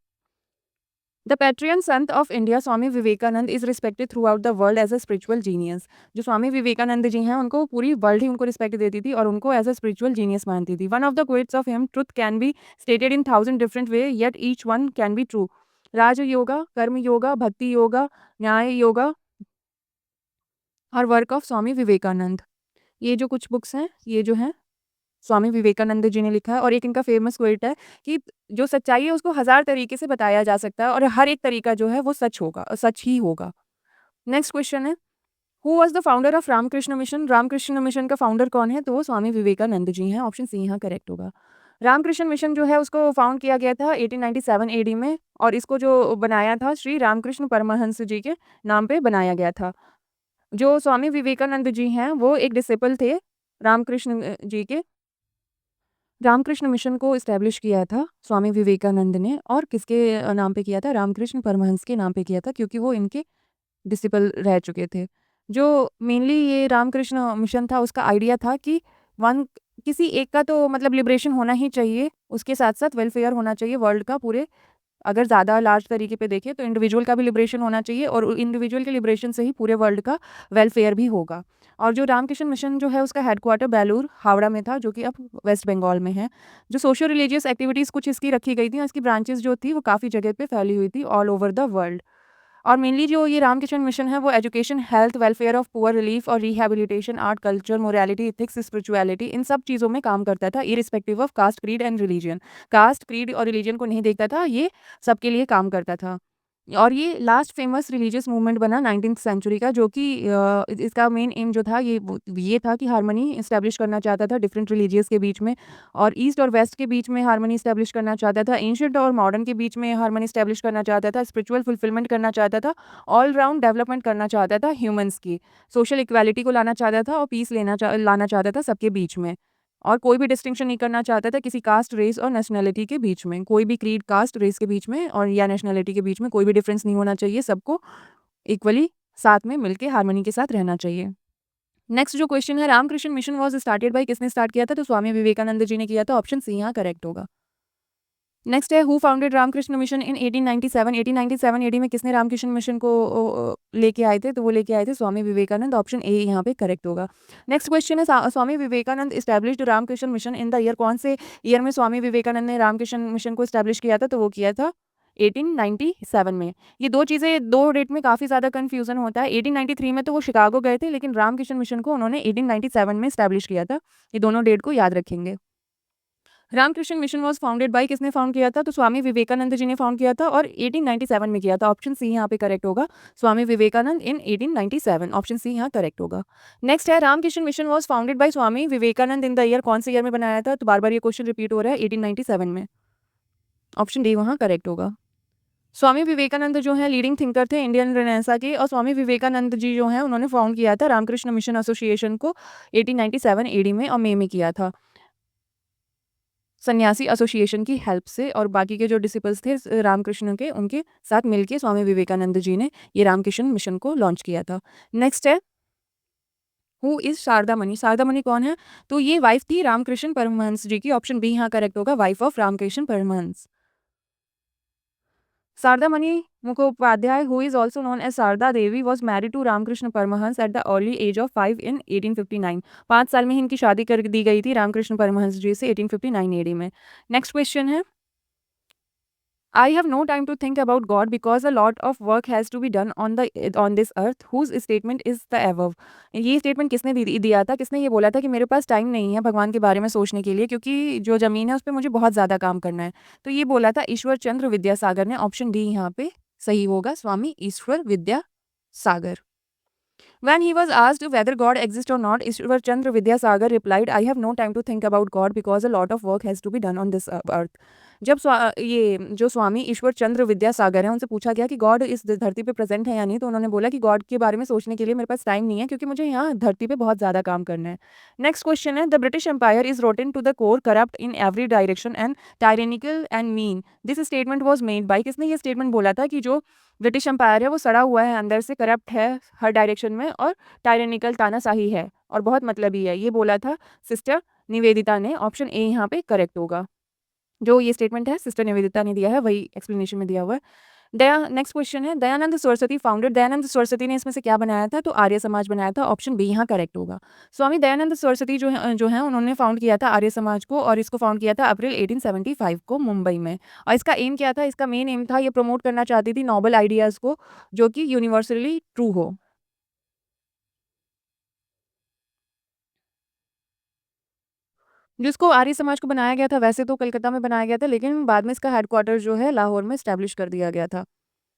The patriot sant of India Swami Vivekananda is respected throughout the world as a spiritual genius. जो स्वामी विवेकानंद जी हैं उनको पूरी वर्ल्ड ही उनको रिस्पेक्ट देती थी और उनको एज अ स्पिरिचुअल जीनियस मानती थी। One of the quotes of him, truth can be stated in 1000 different way yet each one can be true. Raj yoga, Karma yoga, भक्ति योगा, न्याय योगा और वर्क ऑफ स्वामी विवेकानंद। ये जो कुछ बुक्स हैं ये जो हैं स्वामी विवेकानंद जी ने लिखा है और एक इनका फेमस क्वेट है कि जो सच्चाई है उसको 1000 तरीके से बताया जा सकता है और हर एक तरीका जो है वो सच ही होगा। नेक्स्ट क्वेश्चन है, who was the founder of Ramakrishna mission? Ramakrishna mission का फाउंडर कौन है? तो वो स्वामी विवेकानंद जी हैं। ऑप्शन सी यहाँ करेक्ट होगा। रामकृष्ण मिशन जो है उसको फाउंड किया गया था 1897 एडी में और इसको जो बनाया था श्री रामकृष्ण परमहंस जी के नाम पे बनाया गया था। जो स्वामी विवेकानंद जी हैं वो एक डिसिपल थे रामकृष्ण जी के। रामकृष्ण मिशन को इस्टेब्लिश किया था स्वामी विवेकानंद ने और किसके नाम पे किया था? रामकृष्ण परमहंस के नाम पे किया था, क्योंकि वो इनके डिसिपल रह चुके थे। जो मेनली ये रामकृष्ण मिशन था उसका आइडिया था कि वन किसी एक का तो मतलब लिबरेशन होना ही चाहिए, उसके साथ-साथ वेलफेयर होना चाहिए वर्ल्ड का पूरे। अगर ज़्यादा लार्ज तरीके पे देखें तो इंडिविजुअल का भी लिबरेशन होना चाहिए और इंडिविजुअल के लिबरेशन से ही पूरे वर्ल्ड का वेलफेयर भी होगा। और जो रामकृष्ण मिशन जो है उसका हेडक्वार्टर बेलूर, हावड़ा में था, जो कि अब वेस्ट बंगाल में है। जो सोशल रिलीजियस एक्टिविटीज़ कुछ इसकी रखी गई थी और इसकी ब्रांचेस जो थी वो काफ़ी जगह पे फैली हुई थी ऑल ओवर द वर्ल्ड। और मेनली जो ये रामकृष्ण मिशन है वो education, health, welfare of poor, relief और rehabilitation, art, culture, morality, ethics, spirituality, इन सब चीज़ों में काम करता था irrespective of caste, creed and religion. Caste, creed और रिलीजन को नहीं देखता था, ये सबके लिए काम करता था। और ये लास्ट फेमस रिलीजियस मूवमेंट बना 19th सेंचुरी का, जो कि इसका मेन एम जो था ये था कि हार्मनी इस्टेब्लिश करना चाहता था डिफरेंट रिलीजियस के बीच में और ईस्ट और वेस्ट के बीच में हार्मनी इस्टेब्लिश करना चाहता था, एंशिएंट और मॉडर्न के बीच में हार्मनी इस्टेब्लिश करना चाहता था, स्पिरिचुअल फुलफिलमेंट करना चाहता था, ऑल राउंड डेवलपमेंट करना चाहता था ह्यूमंस की, सोशल इक्वालिटी को लाना चाहता था और पीस लाना चाहता था सबके बीच में। और कोई भी डिस्टिंक्शन नहीं करना चाहता था किसी कास्ट, रेस और नेशनैलिटी के बीच में। कोई भी क्रीड, कास्ट, रेस के बीच में और या नेशनैलिटी के बीच में कोई भी डिफरेंस नहीं होना चाहिए, सबको इक्वली साथ में मिलके हार्मनी के साथ रहना चाहिए। नेक्स्ट जो क्वेश्चन है, Ramakrishna mission was started by, किसने स्टार्ट किया था? तो स्वामी विवेकानंद जी ने किया था। ऑप्शन सी यहाँ करेक्ट होगा। नेक्स्ट है who founded Ramakrishna mission in 1897। 1897 AD में किसने रामकृष्ण मिशन को लेके आए थे? तो वो लेके आए थे स्वामी विवेकानंद। ऑप्शन ए यहाँ पे करेक्ट होगा। नेक्स्ट क्वेश्चन है Swami Vivekananda established Ramakrishna mission in the year. कौन से ईयर में स्वामी विवेकानंद ने रामकृष्ण मिशन को इस्टेब्लिश किया था? तो वो किया था 1897 में। ये दो चीज़ें, दो डेट में काफ़ी ज़्यादा कन्फ्यूज़न होता है। 1893 में तो वो शिकागो गए थे, लेकिन रामकृष्ण मिशन को उन्होंने 1897 में इस्टेब्लिश किया था। ये दोनों डेट को याद रखेंगे। Ramakrishna mission was founded by, किसने फाउंड किया था? तो स्वामी विवेकानंद जी ने फाउंड किया था और 1897 में किया था। ऑप्शन सी यहाँ पे करेक्ट होगा। स्वामी विवेकानंद इन 1897, ऑप्शन सी यहाँ करेक्ट होगा। नेक्स्ट है Ramakrishna mission was founded by Swami Vivekananda in the year. कौन से ईयर में बनाया था? तो बार-बार ये क्वेश्चन रिपीट हो रहा है, 1897 में। ऑप्शन डी वहाँ करेक्ट होगा। स्वामी विवेकानंद जो हैं लीडिंग थिंकर थे इंडियन रेनेसां के, और स्वामी विवेकानंद जी जो हैं उन्होंने फाउंड किया था रामकृष्ण मिशन एसोसिएशन को 1897 एडी में और मई में किया था। सन्यासी एसोसिएशन की हेल्प से, और बाकी के जो डिसिपल्स थे रामकृष्ण के, उनके साथ मिलके स्वामी विवेकानंद जी ने ये रामकृष्ण मिशन को लॉन्च किया था। नेक्स्ट है हु इज शारदा मणि। शारदा मणि कौन है? तो ये वाइफ थी रामकृष्ण परमहंस जी की। ऑप्शन बी यहाँ करेक्ट होगा, wife of Ramakrishna Paramhansa. Sarada Mani Mukhopadhyay, who is also known as Sarada Devi, was married to Ramakrishna Paramahansa at the early age of 5 in 1859। 5 साल में ही इनकी शादी कर दी गई थी रामकृष्ण परमहंस जी से 1859 एडी में। नेक्स्ट क्वेश्चन है I have no time to think about God because a lot of work has to be done on this earth। Whose statement is the above। ये स्टेटमेंट किसने दिया था? किसने ये बोला था कि मेरे पास टाइम नहीं है भगवान के बारे में सोचने के लिए, क्योंकि जो ज़मीन है उस पे मुझे बहुत ज़्यादा काम करना है। तो ये बोला था ईश्वर चंद्र विद्यासागर ने। ऑप्शन डी यहाँ पे सही होगा, स्वामी ईश्वर Vidyasagar. When he was asked whether God exists or not, Ishwar Chandra Vidyasagar replied, I have no time to think about God because a lot of work has to be done on this earth। जब ये जो स्वामी ईश्वर चंद्र विद्यासागर हैं उनसे पूछा गया कि God इस धरती पे प्रेजेंट है या नहीं, तो उन्होंने बोला कि गॉड के बारे में सोचने के लिए मेरे पास टाइम नहीं है, क्योंकि मुझे यहाँ धरती पे बहुत ज़्यादा काम करना है। नेक्स्ट क्वेश्चन है the British empire is rotten to the core, corrupt in every direction and tyrannical and mean. This statement was made by, किसने ये स्टेटमेंट बोला था कि जो ब्रिटिश एम्पायर है वो सड़ा हुआ है, अंदर से करप्ट है हर डायरेक्शन में, और टायरेनिकल तानाशाही है और बहुत मतलबी है। ये बोला था सिस्टर निवेदिता ने। ऑप्शन ए यहाँ पे करेक्ट होगा। जो ये स्टेटमेंट है सिस्टर निवेदिता ने दिया है, वही एक्सप्लेनेशन में दिया हुआ है। नेक्स्ट क्वेश्चन है दयानंद सरस्वती फाउंडेड। दयानंद सरस्वती ने इसमें से क्या बनाया था? तो आर्य समाज बनाया था। ऑप्शन बी यहाँ करेक्ट होगा। स्वामी दयानंद सरस्वती जो है उन्होंने फाउंड किया था आर्य समाज को, और इसको फाउंड किया था अप्रैल 1875 को मुंबई में। और इसका एम क्या था? इसका मेन एम था, ये प्रमोट करना चाहती थी नोबल आइडियाज़ को जो कि यूनिवर्सली ट्रू हो। जिसको आर्य समाज को बनाया गया था वैसे तो कलकत्ता में बनाया गया था, लेकिन बाद में इसका हेडक्वार्टर जो है लाहौर में स्टैब्लिश कर दिया गया था।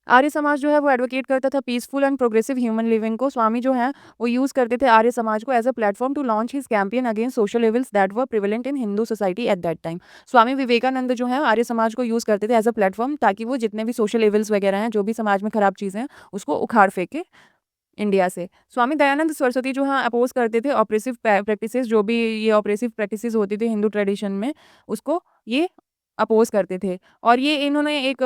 आर्य समाज जो है वो एडवोकेट करता था peaceful and progressive human living को। स्वामी जो है वो यूज करते थे आर्य समाज को as a platform to launch his campaign against social evils that were prevalent in Hindu society at that time. Swami Vivekananda जो है आर्य समाज को यूज करते थे एज अ प्लेटफॉर्म, ताकि वो जितने भी सोशल इविल्स वगैरह हैं, जो भी समाज में खराब चीज़ें हैं, उसको उखाड़ फेंके इंडिया से। स्वामी दयानंद सरस्वती जो है अपोज करते थे ऑपरेसिव प्रैक्टिसेस, जो भी ये ऑपरेसिव प्रैक्टिसेस होती थी हिंदू ट्रेडिशन में, उसको ये अपोज करते थे। और ये इन्होंने एक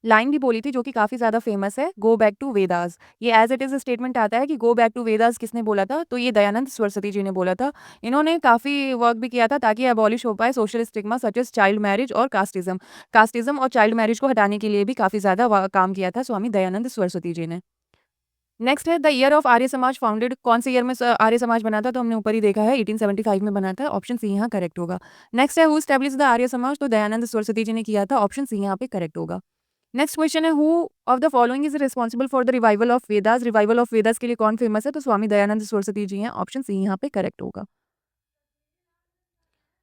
लाइन भी बोली थी जो कि काफ़ी ज़्यादा फेमस है, गो बैक टू वेदास। ये एज इट इज़ स्टेटमेंट आता है कि गो बैक टू वेदास किसने बोला था? तो ये दयानंद सरस्वती जी ने बोला था। इन्होंने काफ़ी वर्क भी किया था ताकि अबॉलिश हो पाए social stigma such as child marriage और कास्टिज्म। कास्टिज्म और चाइल्ड मैरिज को हटाने के लिए भी काफ़ी ज़्यादा काम किया था स्वामी दयानंद सरस्वती जी ने। नेक्स्ट है the year of Arya Samaj founded. कौन से ईयर में आर्य समाज बना था? तो हमने ऊपर ही देखा है 1875 में बना था। ऑप्शन सी यहाँ करेक्ट होगा। नेक्स्ट है हु एस्टैब्लिश्ड द आर्य समाज। तो दयानंद सरस्वती जी ने किया था। ऑप्शन सी यहाँ पे करेक्ट होगा। नेक्स्ट क्वेश्चन है who of the following is responsible for the revival of Vedas. Revival of Vedas के लिए कौन फेमस है? तो स्वामी दयानंद सरस्वती जी हैं। ऑप्शन सी यहाँ पे करेक्ट होगा।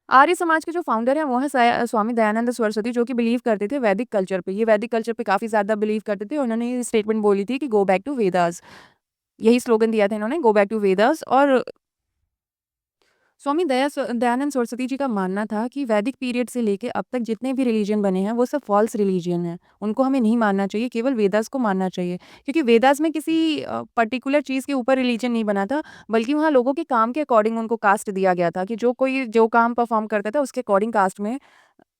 आर्य समाज के जो फाउंडर हैं वो हैं स्वामी दयानंद सरस्वती, जो कि बिलीव करते थे वैदिक कल्चर पे। ये वैदिक कल्चर पे काफ़ी ज़्यादा बिलीव करते थे। उन्होंने ये स्टेटमेंट बोली थी कि गो बैक टू वेदास। यही स्लोगन दिया था इन्होंने, गो बैक टू वेदास। और स्वामी दयानंद सरस्वती जी का मानना था कि वैदिक पीरियड से लेके अब तक जितने भी रिलीजन बने हैं वो सब फॉल्स रिलीजन हैं। उनको हमें नहीं मानना चाहिए, केवल वेदास को मानना चाहिए। क्योंकि वेदास में किसी पर्टिकुलर चीज़ के ऊपर रिलीजन नहीं बना था, बल्कि वहाँ लोगों के काम के अकॉर्डिंग उनको कास्ट दिया गया था कि जो कोई जो काम परफॉर्म करता था उसके अकॉर्डिंग कास्ट में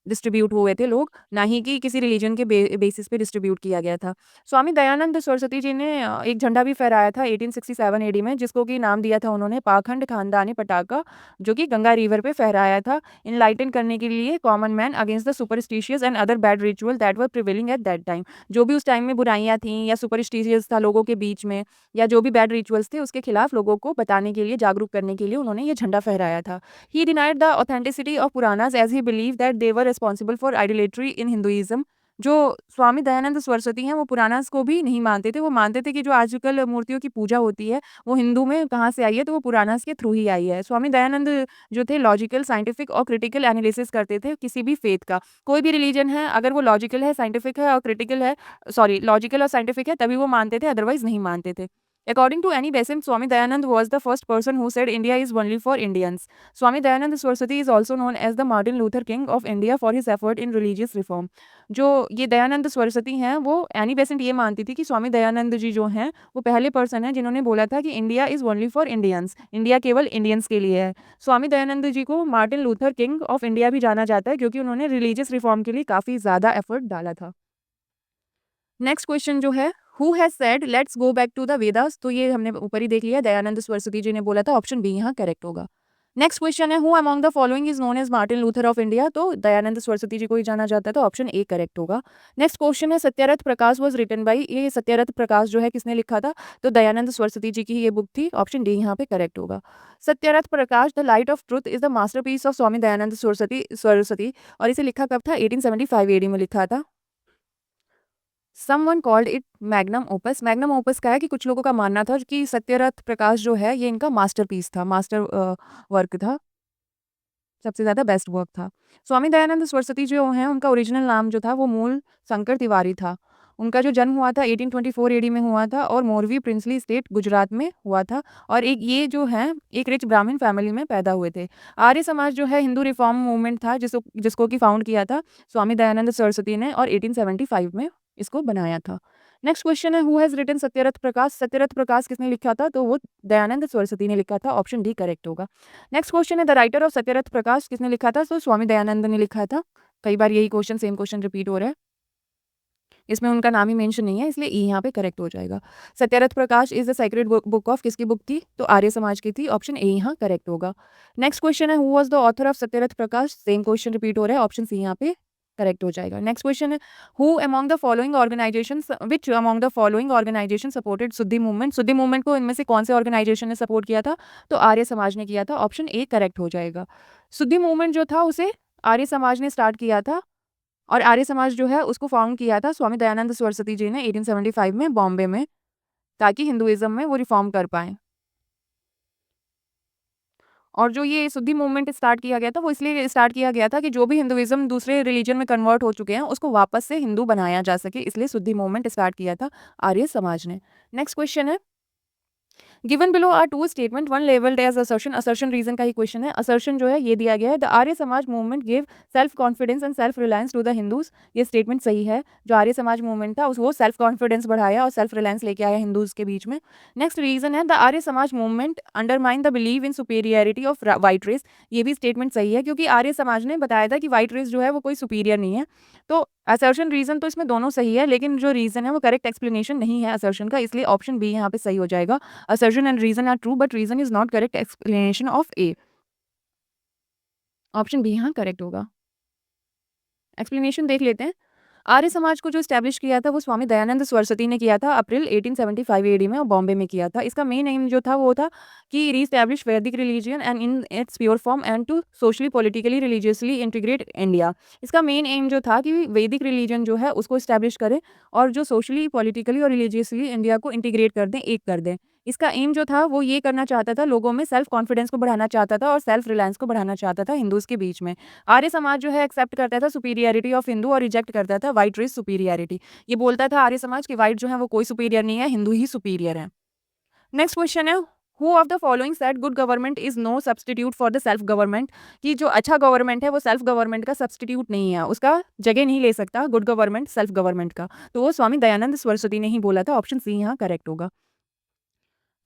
डिस्ट्रीब्यूट हुए थे लोग, ना ही कि किसी रिलीजन के बेसिस पे डिस्ट्रीब्यूट किया गया था। स्वामी दयानंद सरस्वती जी ने एक झंडा भी फहराया था 1867 एडी में, जिसको कि नाम दिया था उन्होंने पाखंड खानदानी पटाखा, जो कि गंगा रिवर पे फहराया था, इनलाइटन करने के लिए common man against the superstitious and other bad ritual that were prevailing eight that time. जो भी उस टाइम में बुराइयां थीं या सुपरस्टिशियस था लोगों के बीच में, या जो भी बैड रिचुअल्स थे, उसके खिलाफ लोगों को बताने के लिए, जागरूक करने के लिए उन्होंने ये झंडा फहराया था। He denied the authenticity of Puranas as he believed that they were responsible for idolatry in Hinduism। जो स्वामी दयानंद सरस्वती हैं, वो पुराणास को भी नहीं मानते थे। वो मानते थे कि जो आजकल मूर्तियों की पूजा होती है, वो हिंदू में कहाँ से आई है, तो वो पुराणास के थ्रू ही आई है। स्वामी दयानंद जो थे लॉजिकल, साइंटिफिक और क्रिटिकल एनालिसिस करते थे किसी भी फेथ का। कोई भी रिलीजन है, अगर वो लॉजिकल है, साइंटिफिक है और क्रिटिकल है, लॉजिकल और साइंटिफिक है, तभी वो मानते थे, अदरवाइज़ नहीं मानते थे। According to Annie Besant, Swami Dayanand was the first person who said India is only for Indians. Swami Dayanand Saraswati is also known as the Martin Luther King of India for his effort in religious reform। जो ये दयानंद सरस्वती हैं, वो Annie Besant ये मानती थी कि स्वामी दयानंद जी जो हैं, वो पहले पर्सन हैं जिन्होंने बोला था कि India is only for Indians, India केवल इंडियंस के लिए है। स्वामी दयानंद जी को Martin Luther king of India भी जाना जाता है, क्योंकि उन्होंने रिलीजियस रिफॉर्म के लिए काफ़ी ज़्यादा एफर्ट डाला था। नेक्स्ट क्वेश्चन जो है, who has said let's go back to the Vedas, तो ये हमने ऊपर ही देख लिया, दयानंद सरस्वती जी ने बोला था, ऑप्शन बी यहाँ करेक्ट होगा। नेक्स्ट क्वेश्चन है, who among the following is known as Martin Luther of India, तो दयानंद सरस्वती जी को ही जाना जाता है, तो ऑप्शन ए करेक्ट होगा। नेक्स्ट क्वेश्चन है, सत्यारथ प्रकाश वाज रिटन बाई, ये सत्यारथ प्रकाश जो है किसने लिखा था, तो दयानंद सरस्वती जी की ही ये बुक थी, ऑप्शन डी यहाँ पे करेक्ट होगा। Satyarth Prakash the light of truth is the masterpiece of Swami Dayanand Saraswati, और इसे लिखा कब था, 1875 एडी में लिखा था। Someone called it magnum opus. Magnum opus का है कि कुछ लोगों का मानना था कि सत्यरथ प्रकाश जो है ये इनका मास्टरपीस था, मास्टर वर्क था, सबसे ज़्यादा बेस्ट वर्क था। स्वामी दयानंद सरस्वती जो हैं, उनका ओरिजिनल नाम जो था वो मूल शंकर तिवारी था। उनका जो जन्म हुआ था 1824 एडी में हुआ था, और मोरवी प्रिंसली स्टेट गुजरात में हुआ था, और एक ये जो है एक रिच ब्राह्मण फैमिली में पैदा हुए थे। आर्य समाज जो है हिंदू रिफॉर्म मूवमेंट था, जिसको कि फाउंड किया था स्वामी दयानंद सरस्वती ने, और 1875 में इसको बनाया था। नेक्स्ट क्वेश्चन है, हु हैज़ रिटन सत्यरथ प्रकाश, सत्यरथ प्रकाश किसने लिखा था, तो वो दयानंद सरस्वती ने लिखा था, ऑप्शन डी करेक्ट होगा। नेक्स्ट क्वेश्चन है, द राइटर ऑफ सत्यरथ प्रकाश किसने लिखा था, तो स्वामी दयानंद ने लिखा था। कई बार यही क्वेश्चन, सेम क्वेश्चन रिपीट हो रहा है, इसमें उनका नाम ही मेंशन नहीं है, इसलिए ई यहाँ पे करेक्ट हो जाएगा। Satyarth Prakash is the sacred book of, किसकी बुक थी, तो आर्य समाज की थी, ऑप्शन ए यहाँ करेक्ट होगा। नेक्स्ट क्वेश्चन है, who was the author of Satyaratha Prakash, same question repeat हो रहा है, ऑप्शन सी यहाँ पे करेक्ट हो जाएगा। नेक्स्ट क्वेश्चन है, who among the following organizations, which among the following organization supported Shuddhi movement, Shuddhi movement को इनमें से कौन से ऑर्गेनाइजेशन ने सपोर्ट किया था, तो आर्य समाज ने किया था, ऑप्शन ए करेक्ट हो जाएगा। शुद्धि मूवमेंट जो था उसे आर्य समाज ने स्टार्ट किया था, और आर्य समाज जो है उसको फाउंड किया था स्वामी दयानंद सरस्वती जी ने 1875 में बॉम्बे में, ताकि हिंदुइज्म में वो रिफॉर्म कर पाएँ। और जो ये शुद्धि मूवमेंट स्टार्ट किया गया था, वो इसलिए स्टार्ट किया गया था कि जो भी हिंदुइज्म दूसरे रिलीजन में कन्वर्ट हो चुके हैं, उसको वापस से हिंदू बनाया जा सके, इसलिए शुद्धि मूवमेंट स्टार्ट किया था आर्य समाज ने। नेक्स्ट क्वेश्चन है, given below are two statement, one levelled as assertion, assertion reason का ही क्वेश्चन है। असर्शन जो है ये दिया गया है, the Arya Samaj movement give self confidence and self reliance to the Hindus, ये स्टेटमेंट सही है। जो आर्य समाज मूवमेंट था वो सेल्फ कॉन्फिडेंस बढ़ाया और सेल्फ रिलायंस लेके आया हिंदूज के बीच में। नेक्स्ट रीजन है, the Arya Samaj movement undermine the believe in superiority of white race, ये भी स्टेटमेंट सही है, क्योंकि आर्य समाज ने बताया था कि वाइट रेस जो है वो कोई सुपीरियर नहीं है। तो असर्शन रीजन तो इसमें दोनों सही है, लेकिन जो रीजन है वो करेक्ट एक्सप्लेनेशन नहीं है असर्शन का, इसलिए ऑप्शन बी यहाँ पे सही हो जाएगा। Assertion and reason are true but reason is not correct explanation of A, option B यहाँ करेक्ट होगा। एक्सप्लेनेशन देख लेते हैं। आर्य समाज को जो स्टैब्लिश किया था वो स्वामी दयानंद सरस्वती ने किया था, अप्रैल 1875 एडी में, और बॉम्बे में किया था। इसका मेन एम जो था वो था कि reestablish Vedic religion and in its pure form and to socially politically religiously integrate India. इसका मेन एम जो था कि वैदिक रिलीजन जो है उसको स्टैब्लिश करें, और जो सोशली पॉलिटिकली और रिलीजियसली इंडिया को इंटीग्रेट कर दें, एक कर दें। इसका एम जो था वो ये करना चाहता था, लोगों में सेल्फ कॉन्फिडेंस को बढ़ाना चाहता था और सेल्फ रिलायंस को बढ़ाना चाहता था हिंदूज के बीच में। आर्य समाज जो है एक्सेप्ट करता था सुपीरियरिटी ऑफ हिंदू और रिजेक्ट करता था व्हाइट रेस सुपीरियरिटी। ये बोलता था आर्य समाज कि व्हाइट जो है वो कोई सुपीरियर नहीं है, हिंदू ही सुपीरियर है। नेक्स्ट क्वेश्चन है, who of the following said good government is no substitute for the self government, कि जो अच्छा गवर्नमेंट है वो सेल्फ गवर्नमेंट का सब्सटीट्यूट नहीं है, उसका जगह नहीं ले सकता गुड गवर्नमेंट सेल्फ गवर्नमेंट का, तो वो स्वामी दयानंद सरस्वती ने ही बोला था, ऑप्शन सी यहाँ करेक्ट होगा।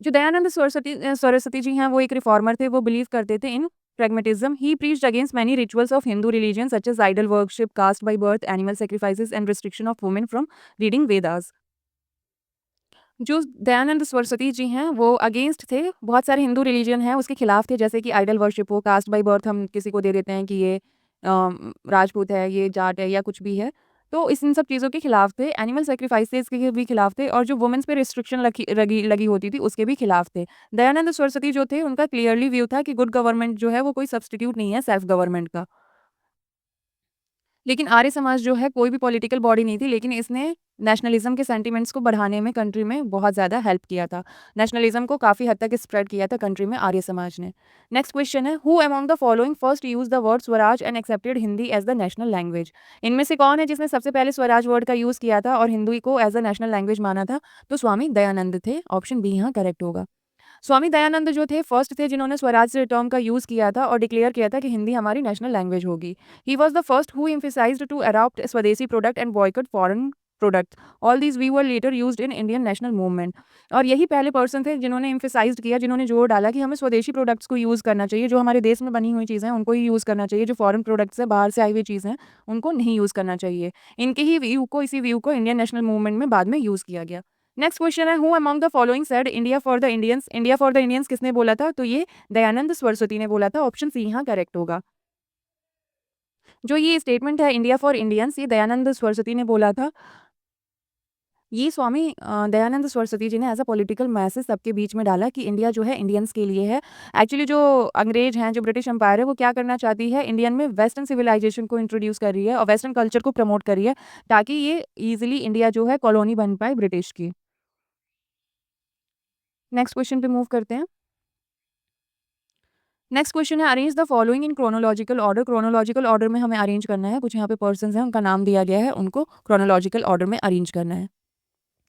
जो दयानंद सरस्वती सरस्वती जी हैं वो एक रिफॉर्मर थे, वो बिलीव करते थे इन pragmatism. He preached against many rituals of Hindu religion such as idol worship, caste by birth, animal sacrifices, and restriction of women from reading Vedas. जो दयानंद सरस्वती जी हैं, वो अगेंस्ट थे, बहुत सारे हिंदू रिलीजन हैं, उसके खिलाफ थे, जैसे कि आइडल वर्शिप हो, कास्ट बाय बर्थ हम किसी को दे देते हैं कि ये राजपूत है, ये जाट है या कुछ भी है। तो इस इन सब चीज़ों के खिलाफ थे, एनिमल सैक्रिफाइसेस के भी खिलाफ थे और जो वुमेन्स पे रिस्ट्रिक्शन लगी होती थी, उसके भी खिलाफ थे। दयानंद सरस्वती जो थे, उनका क्लियरली व्यू था कि गुड गवर्नमेंट जो है, वो कोई सब्स्टिट्यूट नहीं है सेल्फ गवर्नमेंट का। लेकिन आर्य समाज जो है कोई भी पॉलिटिकल बॉडी नहीं थी, लेकिन इसने नेशनलिज्म के सेंटिमेंट्स को बढ़ाने में कंट्री में बहुत ज़्यादा हेल्प किया था। नेशनलिज्म को काफ़ी हद तक स्प्रेड किया था कंट्री में आर्य समाज ने। नेक्स्ट क्वेश्चन है, who among the following first use the word Swaraj and accepted Hindi as the national language? इनमें से कौन है जिसने सबसे पहले स्वराज वर्ड का यूज़ किया था और हिंदी को एज़ अ नेशनल लैंग्वेज माना था? तो स्वामी दयानंद थे। ऑप्शन बी यहाँ करेक्ट होगा। स्वामी दयानंद जो थे फर्स्ट थे जिन्होंने स्वराज टर्म का यूज़ किया था और डिक्लेयर किया था कि हिंदी हमारी नेशनल लैंग्वेज होगी। He was the first who emphasized to adopt swadeshi product and boycott foreign product. All these we were later used in Indian national movement. और यही पहले पर्सन थे जिन्होंने एम्फसाइज्ड किया, जिन्होंने जोर डाला कि हमें स्वदेशी प्रोडक्ट्स को यूज़ करना चाहिए, जो हमारे देश में बनी हुई चीज़ें हैं उनको ही यूज़ करना चाहिए, जो फॉरेन प्रोडक्ट्स हैं बाहर से आई हुई चीज़ें हैं उनको नहीं यूज़ करना चाहिए। इनके ही व्यू को इसी व्यू को इंडियन नेशनल मूवमेंट में बाद में यूज़ किया गया। नेक्स्ट क्वेश्चन है, who among the following said India for the Indians? India for the Indians किसने बोला था? तो ये दयानंद सरस्वती ने बोला था। ऑप्शन सी यहाँ करेक्ट होगा। जो ये स्टेटमेंट है इंडिया फॉर इंडियंस, ये दयानंद सरस्वती ने बोला था। ये स्वामी दयानंद सरस्वती जी ने एज अ पॉलिटिकल मैसेज सबके बीच में डाला कि इंडिया जो है इंडियंस के लिए है। एक्चुअली जो अंग्रेज हैं, जो ब्रिटिश एम्पायर है, वो क्या करना चाहती है, इंडियन में वेस्टर्न सिविलाइजेशन को इंट्रोड्यूस कर रही है और वेस्टर्न कल्चर को प्रमोट कर रही है ताकि ये ईजिली इंडिया जो है कॉलोनी बन पाए ब्रिटिश की। नेक्स्ट क्वेश्चन पे मूव करते हैं। नेक्स्ट क्वेश्चन है, arrange the following in chronological order. Chronological order में हमें अरेंज करना है। कुछ यहाँ पे पर्सन्स हैं, उनका नाम दिया गया है, उनको क्रोनोलॉजिकल ऑर्डर में अरेंज करना है।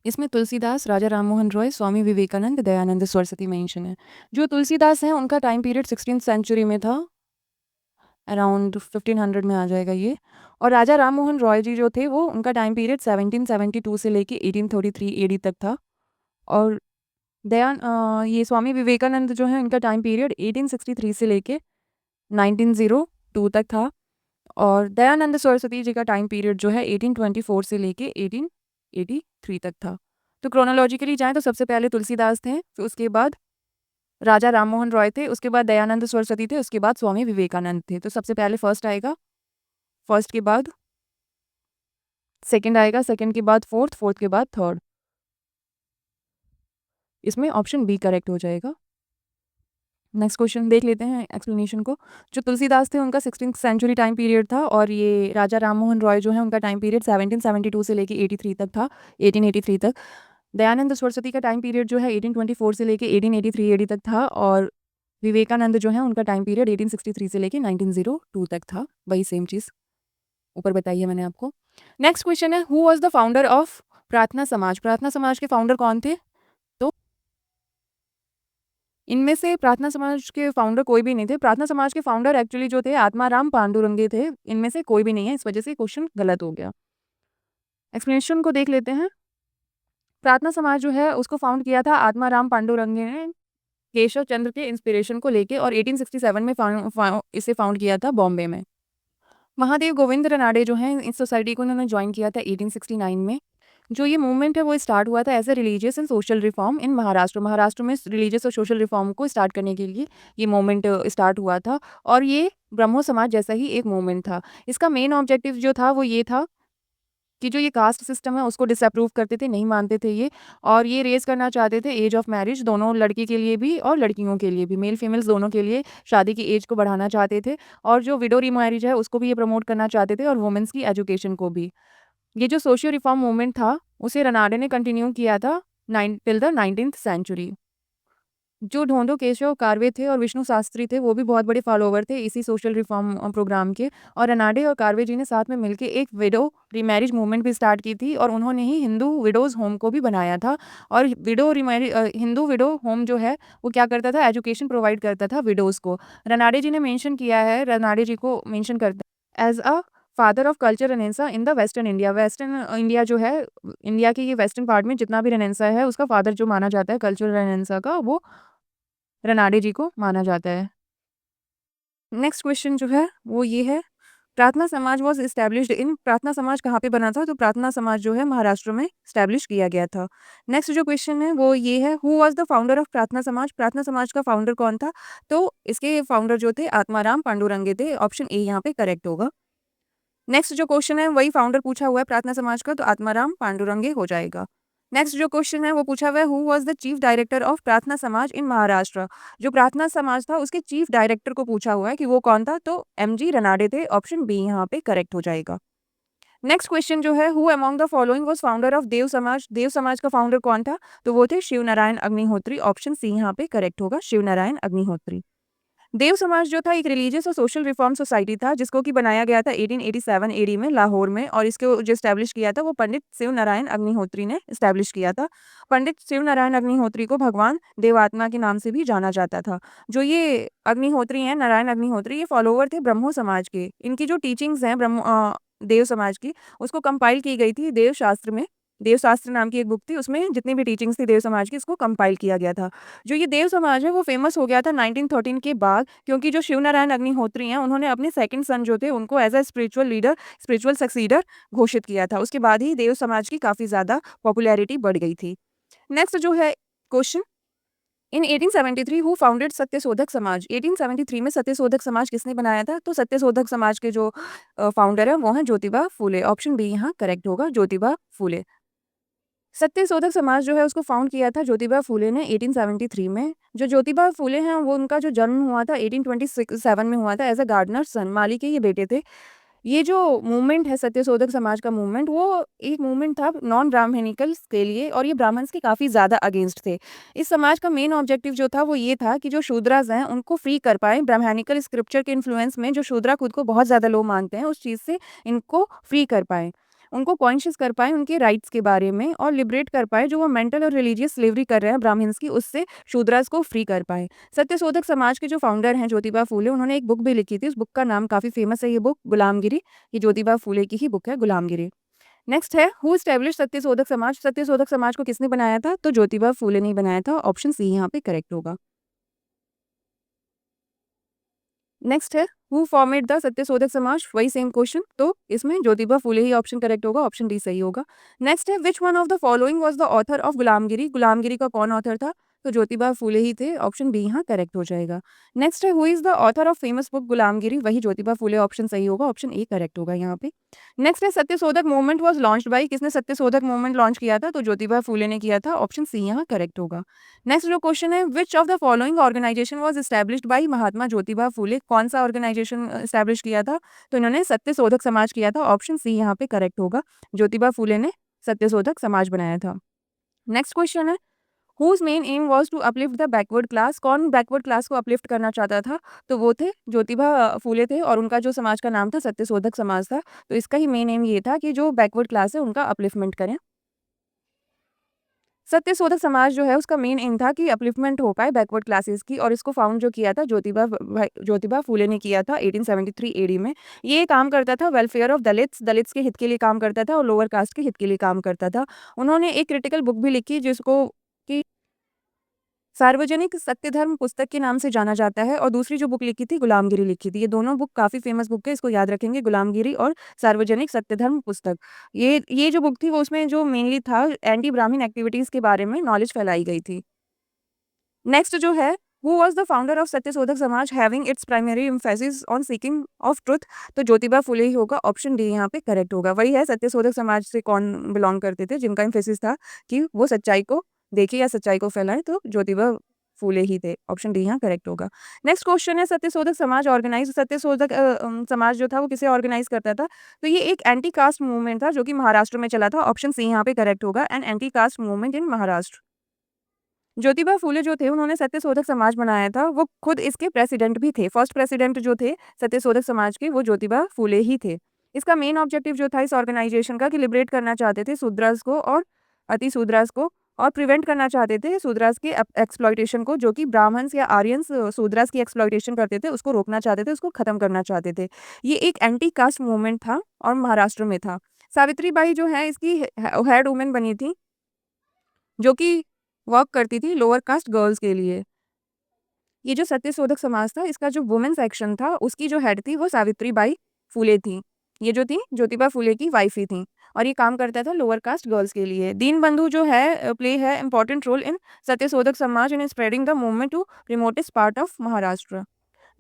इसमें तुलसीदास, राजा राममोहन रॉय, स्वामी विवेकानंद, दयानंद सरस्वती मेंशन है। जो तुलसीदास हैं, उनका टाइम पीरियड 16th सेंचुरी में था, अराउंड 1500 में आ जाएगा ये। और राजा राममोहन रॉय जी जो थे, वो उनका टाइम पीरियड 1772 से लेके 1833 एडी तक था। और ये स्वामी विवेकानंद जो है, इनका टाइम पीरियड 1863 से लेके 1902 तक था। और दयानंद सरस्वती जी का टाइम पीरियड जो है 1824 से लेके 1883 तक था। तो क्रोनोलॉजिकली जाएँ तो सबसे पहले तुलसीदास थे, फिर उसके बाद राजा राममोहन रॉय थे, उसके बाद दयानंद सरस्वती थे, उसके बाद स्वामी विवेकानंद थे। तो सबसे पहले फर्स्ट आएगा, फर्स्ट के बाद सेकंड आएगा, सेकंड के बाद फोर्थ, फोर्थ के बाद थर्ड। इसमें ऑप्शन बी करेक्ट हो जाएगा। नेक्स्ट क्वेश्चन देख लेते हैं एक्सप्लेनेशन को। जो तुलसीदास थे उनका 16th सेंचुरी टाइम पीरियड था और ये राजा राममोहन रॉय जो है उनका टाइम पीरियड 1772 से लेके 83 तक था, 1883 तक। दयानंद सरस्वती का टाइम पीरियड जो है 1824 से लेके 1883 एडी तक था और विवेकानंद जो है उनका टाइम पीरियड 1863 से लेके 1902 तक था। वही सेम चीज़ ऊपर बताई है मैंने आपको। नेक्स्ट क्वेश्चन है, who was the founder of प्रार्थना समाज? प्रार्थना समाज के फाउंडर कौन थे? तो इनमें से प्रार्थना समाज के फाउंडर कोई भी नहीं थे। प्रार्थना समाज के फाउंडर एक्चुअली जो थे आत्माराम पांडुरंगे थे। इनमें से कोई भी नहीं है, इस वजह से क्वेश्चन गलत हो गया। एक्सप्लेनेशन को देख लेते हैं। प्रार्थना समाज जो है उसको फाउंड किया था आत्माराम पांडुरंगे ने केशव चंद्र के इंस्पिरेशन को लेके और 1867 में इसे फाउंड किया था बॉम्बे में। महादेव गोविंद रनाडे जो हैं इस सोसाइटी को उन्होंने ज्वाइन किया था 1869 में। जो ये मूवमेंट है वो स्टार्ट हुआ था as a religious and social reform in Maharashtra. Maharashtra में रिलीजियस और सोशल रिफॉर्म को स्टार्ट करने के लिए ये मूवमेंट स्टार्ट हुआ था और ये ब्रह्मो समाज जैसा ही एक मूवमेंट था। इसका मेन ऑब्जेक्टिव जो था वो ये था कि जो ये कास्ट सिस्टम है उसको डिसअप्रूव करते थे, नहीं मानते थे ये और ये रेज़ करना चाहते थे एज ऑफ मैरिज दोनों लड़की के लिए भी और लड़कियों के लिए भी, मेल फीमेल्स दोनों के लिए शादी की एज को बढ़ाना चाहते थे और जो विडो रीमैरिज है उसको भी ये प्रमोट करना चाहते थे और वुमेन्स की एजुकेशन को भी। ये जो सोशियो रिफॉर्म मूवमेंट था उसे रनाडे ने कंटिन्यू किया था टिल द 19th सेंचुरी। जो ढोंडो केशव कार्वे थे और विष्णु शास्त्री थे वो भी बहुत बड़े फॉलोवर थे इसी सोशल रिफॉर्म प्रोग्राम के और रनाडे और कार्वे जी ने साथ में मिलकर एक विडो रीमैरिज मूवमेंट भी स्टार्ट की थी और उन्होंने ही हिंदू विडोज़ होम को भी बनाया था। और हिंदू विडो होम जो है वो क्या करता था, एजुकेशन प्रोवाइड करता था विडोज़ को। रनाडे जी ने मेंशन किया है, रनाडे जी को मेंशन करता है as a father of culture renaissance in the western India. Western India जो है, इंडिया के ये वेस्टर्न पार्ट में जितना भी रेनेसा है उसका फादर जो माना जाता है कल्चरल रेनेसा का, वो रनाडे जी को माना जाता है। नेक्स्ट क्वेश्चन जो है वो ये है, प्रार्थना समाज वॉज इस्टेब्लिश्ड इन, प्रार्थना समाज कहाँ पे बना था? तो प्रार्थना समाज जो है महाराष्ट्र में स्टैब्लिश किया गया था। नेक्स्ट जो क्वेश्चन है वो ये है, who was the founder of प्रार्थना समाज? प्रार्थना समाज का फाउंडर कौन था? तो इसके फाउंडर जो थे आत्माराम पांडुरंगे थे। ऑप्शन ए यहाँ पे करेक्ट होगा। नेक्स्ट जो क्वेश्चन है वही फाउंडर पूछा हुआ है प्रार्थना समाज का, तो आत्माराम पांडुरंगे हो जाएगा। नेक्स्ट जो क्वेश्चन है वो पूछा हुआ है, who was the chief director of प्रार्थना समाज इन महाराष्ट्र? जो प्रार्थना समाज था उसके चीफ डायरेक्टर को पूछा हुआ है कि वो कौन था, तो एमजी रनाडे थे। ऑप्शन बी यहाँ पे करेक्ट हो जाएगा। नेक्स्ट क्वेश्चन जो है, who among the following was founder of Dev Samaj? Dev समाज का फाउंडर कौन था? तो वो थे शिव नारायण अग्निहोत्री। ऑप्शन सी यहाँ पे करेक्ट होगा, शिव नारायण अग्निहोत्री। देव समाज जो था एक रिलीजियस और सोशल रिफॉर्म सोसाइटी था जिसको कि बनाया गया था 1887 एडी में लाहौर में, और इसको जो एस्टैब्लिश किया था वो पंडित शिव नारायण अग्निहोत्री ने एस्टैब्लिश किया था। पंडित शिव नारायण अग्निहोत्री को भगवान देवात्मा के नाम से भी जाना जाता था। जो ये अग्निहोत्री हैं, नारायण अग्निहोत्री, ये फॉलोवर थे ब्रह्मो समाज के। इनकी जो टीचिंग्स हैं देव समाज की, उसको कंपाइल की गई थी देव शास्त्र में। देव शास्त्र नाम की एक बुक थी, उसमें जितनी भी टीचिंग्स थी देव समाज की, इसको कंपाइल किया गया था। जो ये देव समाज है वो फेमस हो गया था 1913 के बाद, क्योंकि जो शिव नारायण अग्निहोत्री हैं उन्होंने अपने सेकंड सन जो थे उनको as a spiritual leader, spiritual successor घोषित किया था। उसके बाद ही देव समाज की काफ़ी ज़्यादा पॉपुलैरिटी बढ़ गई थी। नेक्स्ट जो है question, in 1873 who founded Satyashodhak Samaj? 1873 में सत्यशोधक समाज किसने बनाया था? तो सत्यशोधक समाज के जो फाउंडर है वो हैं ज्योतिबा फूले। ऑप्शन बी यहाँ करेक्ट होगा, ज्योतिबा फूले। सत्यशोधक समाज जो है उसको फाउंड किया था ज्योतिबा फूले ने 1873 में। जो ज्योतिबा फूले हैं वो उनका जो जन्म हुआ था 1827 में हुआ था एज अ गार्डनर सन, माली के ये बेटे थे। ये जो मूवमेंट है सत्यशोधक समाज का मूवमेंट, वो एक मूवमेंट था नॉन ब्राह्मणिकल्स के लिए, और ये ब्राह्मण्स के काफ़ी ज़्यादा अगेंस्ट थे। इस समाज का मेन ऑब्जेक्टिव जो था वो ये था कि जो शूद्रास हैं उनको फ्री कर पाएँ, ब्राह्मणिकल स्क्रिप्चर के इन्फ्लुएंस में जो शूद्रा खुद को बहुत ज़्यादा लो मानते हैं उस चीज़ से इनको फ्री कर पाएँ। उनको कॉन्शियस कर पाएँ उनके राइट्स के बारे में, और लिबरेट कर पाएँ जो वो मेंटल और रिलीजियस स्लेवरी कर रहे हैं ब्राह्मण्स की, उससे शूद्रास को फ्री कर पाएँ। सत्यशोधक समाज के जो फाउंडर हैं ज्योतिबा फूले, उन्होंने एक बुक भी लिखी थी। उस बुक का नाम काफ़ी फेमस है, ये बुक गुलामगिरी। ये ज्योतिबा फूले की ही बुक है, गुलामगिरी। नेक्स्ट है, हु एस्टैब्लिश्ड सत्यशोधक समाज? सत्यशोधक समाज को किसने बनाया था? तो ज्योतिबा फूले ने बनाया था। ऑप्शन सी यहाँ पे करेक्ट होगा। नेक्स्ट है, who formed the Satyashodhak Samaj? वही सेम क्वेश्चन, तो इसमें ज्योतिबा फूले ही ऑप्शन करेक्ट होगा, ऑप्शन डी सही होगा। नेक्स्ट है, which one of the following was the author of गुलामगिरी? गुलामगिरी का कौन ऑथर था? तो ज्योतिबा फूले ही थे। ऑप्शन बी यहाँ करेक्ट हो जाएगा। नेक्स्ट है, who is the author of famous book गुलामगिरी? वही ज्योतिबा फूले, ऑप्शन सही होगा, ऑप्शन ए करेक्ट होगा यहाँ पे। नेक्स्ट है, Satyashodhak movement was launched by? किसने सत्यशोधक मूवमेंट लॉन्च किया था? तो ज्योतिबा फूले ने किया था। ऑप्शन सी यहाँ करेक्ट होगा। नेक्स्ट जो क्वेश्चन है, which of the following organisation was established by Mahatma Jyotiba Phule? कौन सा ऑर्गेनाइजेशन एस्टैब्लिश किया था? तो इन्होंने सत्यशोधक समाज किया था। ऑप्शन सी यहाँ पे करेक्ट होगा, ज्योतिबा फूले ने सत्यशोधक समाज बनाया था। नेक्स्ट क्वेश्चन है, whose main aim was to uplift the backward class? कौन बैकवर्ड क्लास को अपलिफ्ट करना चाहता था? तो वो थे ज्योतिबा फूले थे, और उनका जो समाज का नाम था सत्यशोधक समाज था। तो इसका ही मेन एम ये था कि जो बैकवर्ड क्लास है उनका अपलिफ्टमेंट करें। सत्यशोधक समाज जो है उसका मेन एम था कि अपलिफ्टमेंट हो पाए बैकवर्ड क्लासेस की, और इसको फाउंड जो किया था ज्योतिबा फूले ने किया था 1873 एडी में। ये काम करता था वेलफेयर ऑफ दलित्स, दलित्स के हित के लिए काम करता था और लोअर कास्ट के हित के लिए काम करता था। उन्होंने एक क्रिटिकल बुक भी लिखी जिसको कि सार्वजनिक सत्यधर्म पुस्तक के नाम से जाना जाता है, और दूसरी जो बुक लिखी थी गुलामगिरी लिखी थी। ये दोनों बुक काफ़ी फेमस बुक है, इसको याद रखेंगे, गुलामगिरी और सार्वजनिक सत्यधर्म पुस्तक। ये जो बुक थी वो उसमें जो मेनली था एंटी ब्राह्मण एक्टिविटीज़ के बारे में नॉलेज फैलाई गई थी। नेक्स्ट जो है, who was the founder of Satyashodhak Samaj having its primary emphasis on seeking of truth? तो ज्योतिबा फूले ही होगा, ऑप्शन डी यहाँ पे करेक्ट होगा। वही है, सत्यशोधक समाज से कौन बिलोंग करते थे जिनका एम्फेसिस था कि वो सच्चाई को देखे या सच्चाई को फैलाएं, तो ज्योतिबा फूले ही थे। ऑप्शन डी यहाँ करेक्ट होगा। नेक्स्ट क्वेश्चन है, सत्यशोधक समाज ऑर्गेनाइज, सत्यशोधक समाज जो था वो किसे ऑर्गेनाइज करता था? तो ये एक एंटी कास्ट मूवमेंट था जो कि महाराष्ट्र में चला था। ऑप्शन सी यहाँ पे करेक्ट होगा, an anti caste movement in Maharashtra. Jyotiba Phule जो थे उन्होंने सत्यशोधक समाज बनाया था, वो खुद इसके प्रेसिडेंट भी थे। फर्स्ट प्रेसिडेंट जो थे सत्यशोधक समाज के वो ज्योतिबा फूले ही थे। इसका मेन ऑब्जेक्टिव जो था इस ऑर्गेनाइजेशन का कि लिबरेट करना चाहते थे शूद्रास को और अति शूद्रास को, और प्रिवेंट करना चाहते थे शूद्रास की एक्सप्लॉइटेशन को, जो कि ब्राह्मण्स या आर्यंस शूद्रास की एक्सप्लॉइटेशन करते थे उसको रोकना चाहते थे, उसको खत्म करना चाहते थे। ये एक एंटी कास्ट मूवमेंट था और महाराष्ट्र में था। सावित्रीबाई जो है इसकी हेड वुमेन बनी थी, जो कि वर्क करती थी लोअर कास्ट गर्ल्स के लिए। ये जो सत्यशोधक समाज था, इसका जो वुमेन सेक्शन था, उसकी जो हेड थी वो सावित्रीबाई फुले थी। ये जो थी ज्योतिबा फुले की वाइफ ही थी और ये काम करता था लोअर कास्ट गर्ल्स के लिए। दीनबंधु जो है प्ले है important role in Satyashodhak Samaj in spreading the movement to remotest part of Maharashtra.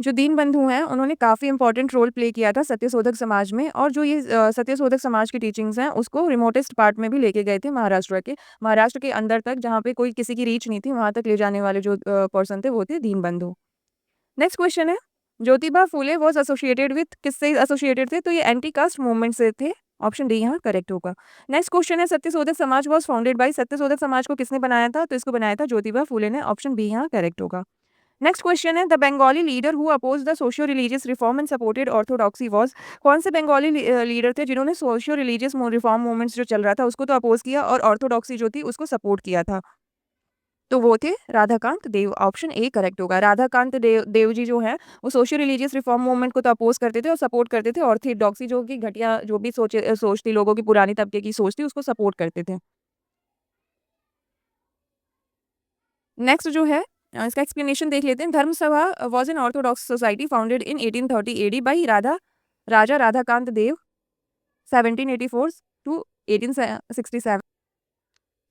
जो दीनबंधु हैं, उन्होंने काफ़ी इंपॉर्टेंट रोल प्ले किया था सत्यशोधक समाज में और जो ये सत्यशोधक समाज की टीचिंग्स हैं, उसको रिमोटेस्ट पार्ट में भी लेके गए थे महाराष्ट्र के अंदर तक, जहाँ पे कोई किसी की रीच नहीं थी, वहाँ तक ले जाने वाले जो पर्सन थे, वो थे दीनबंधु। नेक्स्ट क्वेश्चन है, Jyotiba Phule was associated with किससे एसोसिएटेड थे? तो ये एंटी कास्ट मूवमेंट से थे। ऑप्शन डी यहाँ करेक्ट होगा। नेक्स्ट क्वेश्चन है, Satyashodhak Samaj was founded bye Satyashodhak Samaj को किसने बनाया था? तो इसको बनाया था ज्योतिबा फुले ने। ऑप्शन बी यहाँ करेक्ट होगा। नेक्स्ट क्वेश्चन है, the Bengali leader who oppose the socio religious reform and supported orthodoxy was. कौन से बंगाली लीडर थे जिन्होंने सोशियो रिलीजियस रिफॉर्म मूवमेंट्स जो चल रहा था उसको तो अपोज किया और ऑर्थोडॉक्सी जो थी उसको सपोर्ट किया था? तो वो थे राधाकांत देव। ऑप्शन ए करेक्ट होगा। राधाकांत देव जी जो है वो सोशियो रिलीजियस रिफॉर्म मूवमेंट को तो अपोज करते थे और सपोर्ट करते थे ऑर्थोडॉक्सी जो कि घटिया जो भी सोच थी लोगों की पुरानी तबके की सोच थी उसको सपोर्ट करते थे। नेक्स्ट जो है इसका एक्सप्लेनेशन देख लेते हैं। Dharmasabha was an orthodox society founded in 1830 AD by Raja Radhakant Dev 1784 to 1867।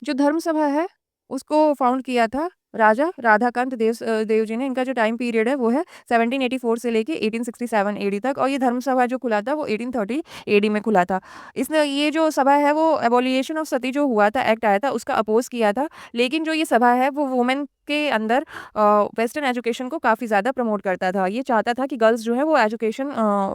जो धर्मसभा है, उसको फाउंड किया था राजा राधाकांत देव जी ने। इनका जो टाइम पीरियड है वो है 1784 से लेके 1867 एडी तक और ये धर्मसभा जो खुला था वो 1830 एडी में खुला था। इसने ये जो सभा है वो एबॉलिशन ऑफ सती जो हुआ था, एक्ट आया था, उसका अपोज़ किया था। लेकिन जो ये सभा है वो वुमेन के अंदर वेस्टर्न एजुकेशन को काफ़ी ज़्यादा प्रमोट करता था। ये चाहता था कि गर्ल्स जो है वो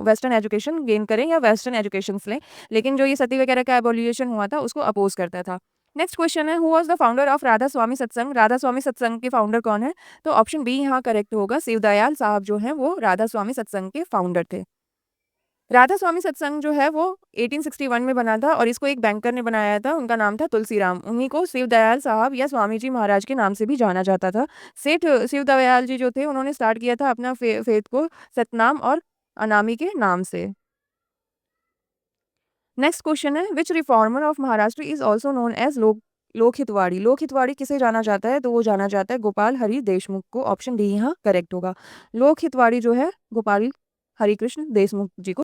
वेस्टर्न एजुकेशन गेन करें या वेस्टर्न एजुकेशंस लें। लेकिन जो ये सती वगैरह का एबॉलिशन हुआ था उसको अपोज़ करता था। नेक्स्ट क्वेश्चन है, who was the founder of Radha Swami Satsang? Radha Swami सत्संग के फाउंडर कौन है? तो ऑप्शन बी यहाँ करेक्ट होगा। शिवदयाल साहब जो हैं वो राधा स्वामी सत्संग के फाउंडर थे। राधा स्वामी सत्संग जो है वो 1861 में बना था और इसको एक बैंकर ने बनाया था, उनका नाम था तुलसीराम। उन्हीं को शिवदयाल साहब या स्वामी जी महाराज के नाम से भी जाना जाता था। सेठ शिवदयाल जी जो थे उन्होंने स्टार्ट किया था अपना फेथ को सतनाम और अनामी के नाम से। नेक्स्ट क्वेश्चन है, which reformer of Maharashtra is also known as Lok Hitwadi? लोक हितवाड़ी किसे जाना जाता है? तो वो जाना जाता है गोपाल हरि देशमुख को। ऑप्शन डी यहाँ करेक्ट होगा। लोक हितवाड़ी जो है गोपाल हरिकृष्ण देशमुख जी को